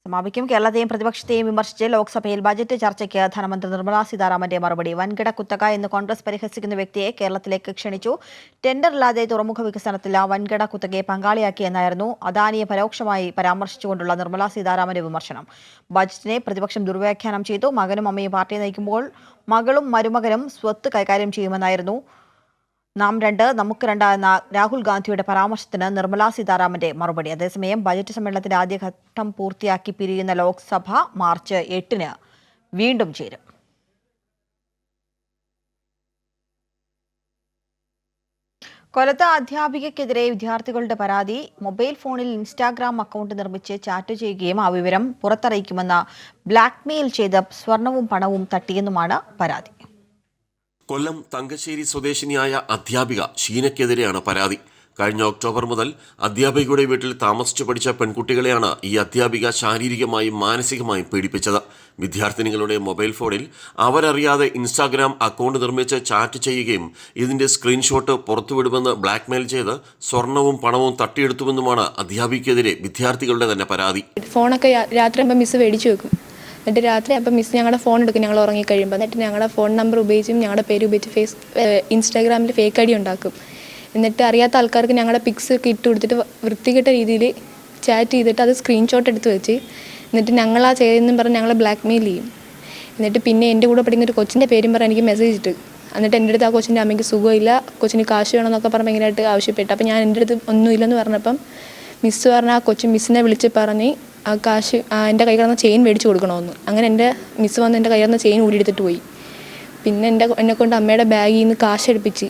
സമാപിക്കും. കേരളത്തെയും പ്രതിപക്ഷത്തെയും വിമർശിച്ച് ലോക്സഭയിൽ ബജറ്റ് ചർച്ചയ്ക്ക് ധനമന്ത്രി നിർമ്മലാ സീതാരാമന്റെ മറുപടി. വൻകിട കുത്തക എന്ന് കോൺഗ്രസ് പരിഹസിക്കുന്ന വ്യക്തിയെ കേരളത്തിലേക്ക് ക്ഷണിച്ചു. ടെൻഡറില്ലാതെ തുറമുഖ വികസനത്തിൽ ആ വൻകിട കുത്തകയെ പങ്കാളിയാക്കിയെന്നായിരുന്നു അദാനിയെ പരോക്ഷമായി പരാമർശിച്ചുകൊണ്ടുള്ള നിർമ്മലാ സീതാരാമന്റെ വിമർശനം. ബജറ്റിനെ പ്രതിപക്ഷം ദുർവ്യാഖ്യാനം ചെയ്തു. മകനും അമ്മയും പാർട്ടി നയിക്കുമ്പോൾ മകളും മരുമകനും സ്വത്ത് കൈകാര്യം ചെയ്യുമെന്നായിരുന്നു നാം രണ്ട് നമുക്ക് രണ്ട് എന്ന രാഹുൽ ഗാന്ധിയുടെ പരാമർശത്തിന് നിർമ്മലാ സീതാരാമന്റെ മറുപടി. അതേസമയം ബജറ്റ് സമ്മേളനത്തിന്റെ ആദ്യഘട്ടം പൂർത്തിയാക്കി പിരിയുന്ന ലോക്സഭ മാർച്ച് 8-ന് വീണ്ടും ചേരും. കൊല്ലത്ത് അധ്യാപികയ്ക്കെതിരെ വിദ്യാർത്ഥികളുടെ പരാതി. മൊബൈൽ ഫോണിൽ ഇൻസ്റ്റാഗ്രാം അക്കൗണ്ട് നിർമ്മിച്ച് ചാറ്റ് ചെയ്യുകയും ആ വിവരം പുറത്തറിയിക്കുമെന്ന് ബ്ലാക്ക്മെയിൽ ചെയ്ത് സ്വർണവും പണവും തട്ടിയെന്നുമാണ് പരാതി. കൊല്ലം തങ്കശ്ശേരി സ്വദേശിനിയായ അധ്യാപിക ഷീനയ്ക്കെതിരെയാണ് പരാതി. കഴിഞ്ഞ ഒക്ടോബർ മുതൽ അധ്യാപികയുടെ വീട്ടിൽ താമസിച്ചു പഠിച്ച പെൺകുട്ടികളെയാണ് ഈ അധ്യാപിക ശാരീരികമായും മാനസികമായും പീഡിപ്പിച്ചത്. വിദ്യാർത്ഥിനികളുടെ മൊബൈൽ ഫോണിൽ അവരറിയാതെ ഇൻസ്റ്റാഗ്രാം അക്കൗണ്ട് നിർമ്മിച്ച് ചാറ്റ് ചെയ്യുകയും ഇതിന്റെ സ്ക്രീൻഷോട്ട് പുറത്തുവിടുമെന്ന് ബ്ലാക്ക്മെയിൽ ചെയ്ത് സ്വർണവും പണവും തട്ടിയെടുത്തുവെന്നുമാണ് അധ്യാപികയ്ക്കെതിരെ വിദ്യാർത്ഥികളുടെ തന്നെ പരാതി. ഫോണൊക്കെ രാത്രി ആകുമ്പോൾ മിസ് മേടിച്ചു വെക്കും. എന്നിട്ട് രാത്രി അപ്പം മിസ് ഞങ്ങളുടെ ഫോൺ എടുക്കും ഞങ്ങൾ ഉറങ്ങിക്കഴിയുമ്പോൾ. എന്നിട്ട് ഞങ്ങളുടെ ഫോൺ നമ്പർ ഉപയോഗിച്ചും ഞങ്ങളുടെ പേര് ഉപയോഗിച്ച് ഇൻസ്റ്റാഗ്രാമിൽ ഫേക്ക് ഐ ഡി ഉണ്ടാക്കും. എന്നിട്ട് അറിയാത്ത ആൾക്കാർക്ക് ഞങ്ങളുടെ പിക്സ് ഒക്കെ ഇട്ട് കൊടുത്തിട്ട് വൃത്തികെട്ട രീതിയിൽ ചാറ്റ് ചെയ്തിട്ട് അത് സ്ക്രീൻഷോട്ട് എടുത്ത് വെച്ച് എന്നിട്ട് ഞങ്ങളാ ചെയ്തെന്നും പറഞ്ഞ് ഞങ്ങളെ ബ്ലാക്ക്മെയിൽ ചെയ്യും. എന്നിട്ട് പിന്നെ എൻ്റെ കൂടെ പഠിക്കുന്ന ഒരു കൊച്ചിൻ്റെ പേരും പറഞ്ഞ് എനിക്ക് മെസ്സേജ് ഇട്ട്. എന്നിട്ട് എൻ്റെ അടുത്ത് ആ കൊച്ചിൻ്റെ അമ്മയ്ക്ക് സുഖമില്ല, കൊച്ചിന് കാശ് വേണമെന്നൊക്കെ പറഞ്ഞ് ഭയങ്കരമായിട്ട് ആവശ്യപ്പെട്ടു. അപ്പോൾ ഞാൻ എൻ്റെ അടുത്ത് ഒന്നുമില്ലെന്ന് പറഞ്ഞപ്പം മിസ്സ് പറഞ്ഞ ആ കൊച്ചു മിസ്സിനെ വിളിച്ച് പറഞ്ഞ് ആ കാശ് എൻ്റെ കൈ കിടന്ന ചെയിൻ മേടിച്ച് കൊടുക്കണമെന്ന്. അങ്ങനെ എൻ്റെ മിസ്സ് വന്ന് എൻ്റെ കൈ കിടന്ന ചെയിൻ ഊരിയെടുത്തിട്ട് പോയി. പിന്നെ എന്നെക്കൊണ്ട് അമ്മയുടെ ബാഗിൽ നിന്ന് കാശ് എടുപ്പിച്ച്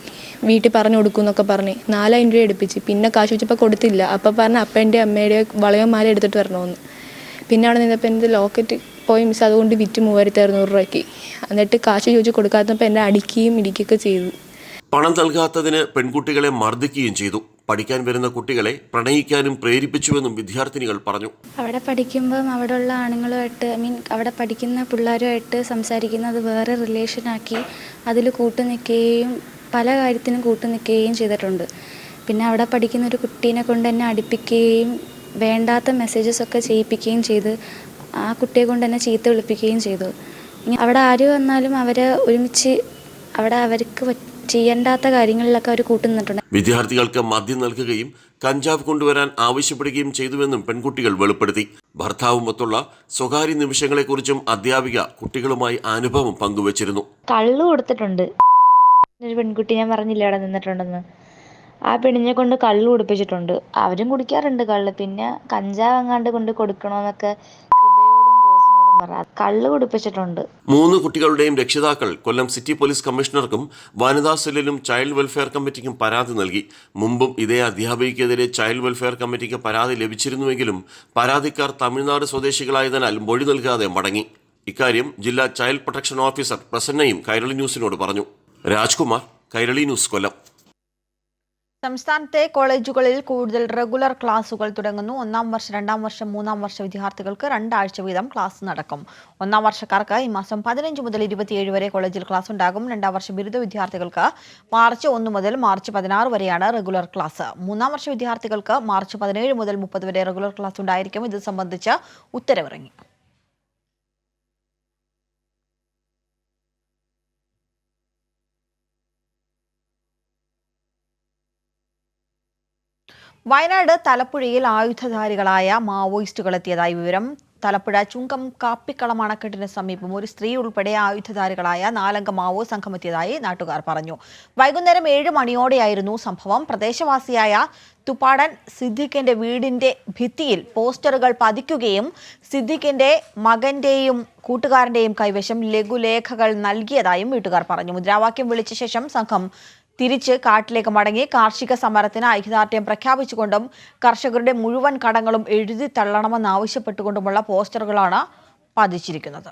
വീട്ടിൽ പറഞ്ഞു കൊടുക്കും എന്നൊക്കെ പറഞ്ഞ് 4000 രൂപ എടുപ്പിച്ച്. പിന്നെ കാശ് വെച്ചപ്പോൾ കൊടുത്തില്ല. അപ്പം പറഞ്ഞ് അപ്പൻ്റെ അമ്മയുടെ വളയോ മാല എടുത്തിട്ട് വരണമെന്ന്. പിന്നെ അവിടെ നിന്നപ്പോൾ എൻ്റെ ലോക്കറ്റ് പോയി മിസ്സ് അതുകൊണ്ട് വിറ്റ് 3600 രൂപയ്ക്ക്. എന്നിട്ട് കാശ് ചോദിച്ച് കൊടുക്കാത്തപ്പോൾ എന്നെ അടിക്കുകയും ഇടിക്കുകയൊക്കെ ചെയ്തു. പണം നൽകാത്തതിന് പെൺകുട്ടികളെ മർദ്ദിക്കുകയും ചെയ്തു. പഠിക്കാൻ വരുന്ന കുട്ടികളെ പ്രണയിക്കാനും പ്രേരിപ്പിച്ചുവെന്നും വിദ്യാർത്ഥിനികൾ പറഞ്ഞു. അവിടെ പഠിക്കുമ്പം അവിടെയുള്ള ആണുങ്ങളുമായിട്ട് അവിടെ പഠിക്കുന്ന പിള്ളേരുമായിട്ട് സംസാരിക്കുന്നത് വേറെ റിലേഷനാക്കി അതിൽ കൂട്ടുനിൽക്കുകയും പല കാര്യത്തിനും കൂട്ടുനിൽക്കുകയും ചെയ്തിട്ടുണ്ട്. പിന്നെ അവിടെ പഠിക്കുന്ന ഒരു കുട്ടീനെ കൊണ്ട് എന്നെ അടുപ്പിക്കുകയും വേണ്ടാത്ത മെസ്സേജസ് ഒക്കെ ചെയ്യിപ്പിക്കുകയും ചെയ്ത് ആ കുട്ടിയെ കൊണ്ട് എന്നെ ചീത്ത വിളിപ്പിക്കുകയും ചെയ്തു. അവിടെ ആര് വന്നാലും അവരെ ഒരുമിച്ച് അവിടെ അവർക്ക് ചെയ്യേണ്ടാത്ത കാര്യങ്ങളിലൊക്കെ അവർ കൂട്ടുനിന്നിട്ടുണ്ട്. വിദ്യാർത്ഥികൾക്ക് മദ്യം നൽകുകയും കഞ്ചാവ് കൊണ്ടുവരാൻ ആവശ്യപ്പെടുകയും ചെയ്തുവെന്നും പെൺകുട്ടികൾ വെളിപ്പെടുത്തി. ഭർത്താവുമൊത്തുള്ള സ്വകാര്യ നിമിഷങ്ങളെക്കുറിച്ചും അധ്യാപിക കുട്ടികളുമായി അനുഭവം പങ്കുവച്ചിരുന്നു. കള്ളു കൊടുത്തിട്ടുണ്ട്. ഒരു പെൺകുട്ടി ഞാൻ പറഞ്ഞില്ല അവിടെ നിന്നിട്ടുണ്ടെന്ന്. ആ പെണ്ണിനെ കൊണ്ട് കള്ളു കുടിപ്പിച്ചിട്ടുണ്ട്. അവരും കുടിക്കാറുണ്ട് കള്ള്. പിന്നെ കഞ്ചാവ് എങ്ങാണ്ട് കൊണ്ട് കൊടുക്കണമെന്നൊക്കെ കൃപയോടും റോസിനോടും പറ. കള്ളു കുടിപ്പിച്ചിട്ടുണ്ട്. 3 കുട്ടികളുടെയും രക്ഷിതാക്കൾ കൊല്ലം സിറ്റി പോലീസ് കമ്മീഷണർക്കും വനിതാ സെല്ലിലും ചൈൽഡ് വെൽഫെയർ കമ്മിറ്റിക്കും പരാതി നൽകി. മുമ്പും ഇതേ അധ്യാപികയ്ക്കെതിരെ ചൈൽഡ് വെൽഫെയർ കമ്മിറ്റിക്ക് പരാതി ലഭിച്ചിരുന്നുവെങ്കിലും പരാതിക്കാർ തമിഴ്നാട് സ്വദേശികളായതിനാൽ മൊഴി നൽകാതെ മടങ്ങി. ഇക്കാര്യം ജില്ലാ ചൈൽഡ് പ്രൊട്ടക്ഷൻ ഓഫീസർ പ്രസന്നയും കൈരളി ന്യൂസിനോട് പറഞ്ഞു. രാജ്കുമാർ, കൈരളി ന്യൂസ്, കൊല്ലം. സംസ്ഥാനത്തെ കോളേജുകളിൽ കൂടുതൽ റെഗുലർ ക്ലാസുകൾ തുടങ്ങുന്നു. 1-ാം വർഷ, 2-ാം വർഷം, 3-ാം വർഷ വിദ്യാർത്ഥികൾക്ക് 2 ആഴ്ച വീതം ക്ലാസ് നടക്കും. 1-ാം വർഷക്കാർക്ക് ഈ മാസം 15 മുതൽ 27 വരെ കോളേജിൽ ക്ലാസ് ഉണ്ടാകും. 2-ാം വർഷ ബിരുദ വിദ്യാർത്ഥികൾക്ക് മാർച്ച് 1 മുതൽ മാർച്ച് 16 വരെയാണ് റെഗുലർ ക്ലാസ്. 3-ാം വർഷ വിദ്യാർത്ഥികൾക്ക് മാർച്ച് 17 മുതൽ 30 വരെ റെഗുലർ ക്ലാസ് ഉണ്ടായിരിക്കും. ഇത് സംബന്ധിച്ച് ഉത്തരവിറങ്ങി. വയനാട് തലപ്പുഴയിൽ ആയുധധാരികളായ മാവോയിസ്റ്റുകൾ എത്തിയതായി വിവരം. തലപ്പുഴ ചുങ്കം കാപ്പിക്കളം അണക്കെട്ടിന് സമീപം ഒരു സ്ത്രീ ഉൾപ്പെടെ ആയുധധാരികളായ 4-അംഗ മാവോ സംഘം എത്തിയതായി നാട്ടുകാർ പറഞ്ഞു. വൈകുന്നേരം 7 മണിയോടെയായിരുന്നു സംഭവം. പ്രദേശവാസിയായ തുപ്പാടൻ സിദ്ദിഖിന്റെ വീടിന്റെ ഭിത്തിയിൽ പോസ്റ്ററുകൾ പതിക്കുകയും സിദ്ദിഖിന്റെ മകന്റെയും കൂട്ടുകാരന്റെയും കൈവശം ലഘുലേഖകൾ നൽകിയതായും വീട്ടുകാർ പറഞ്ഞു. മുദ്രാവാക്യം വിളിച്ച ശേഷം സംഘം തിരിച്ച് കാട്ടിലേക്ക് മടങ്ങി. കാർഷിക സമരത്തിന് ഐക്യദാർഢ്യം പ്രഖ്യാപിച്ചുകൊണ്ടും കർഷകരുടെ മുഴുവൻ കടങ്ങളും എഴുതി തള്ളണമെന്നാവശ്യപ്പെട്ടുകൊണ്ടുമുള്ള പോസ്റ്ററുകളാണ് പതിച്ചിരിക്കുന്നത്.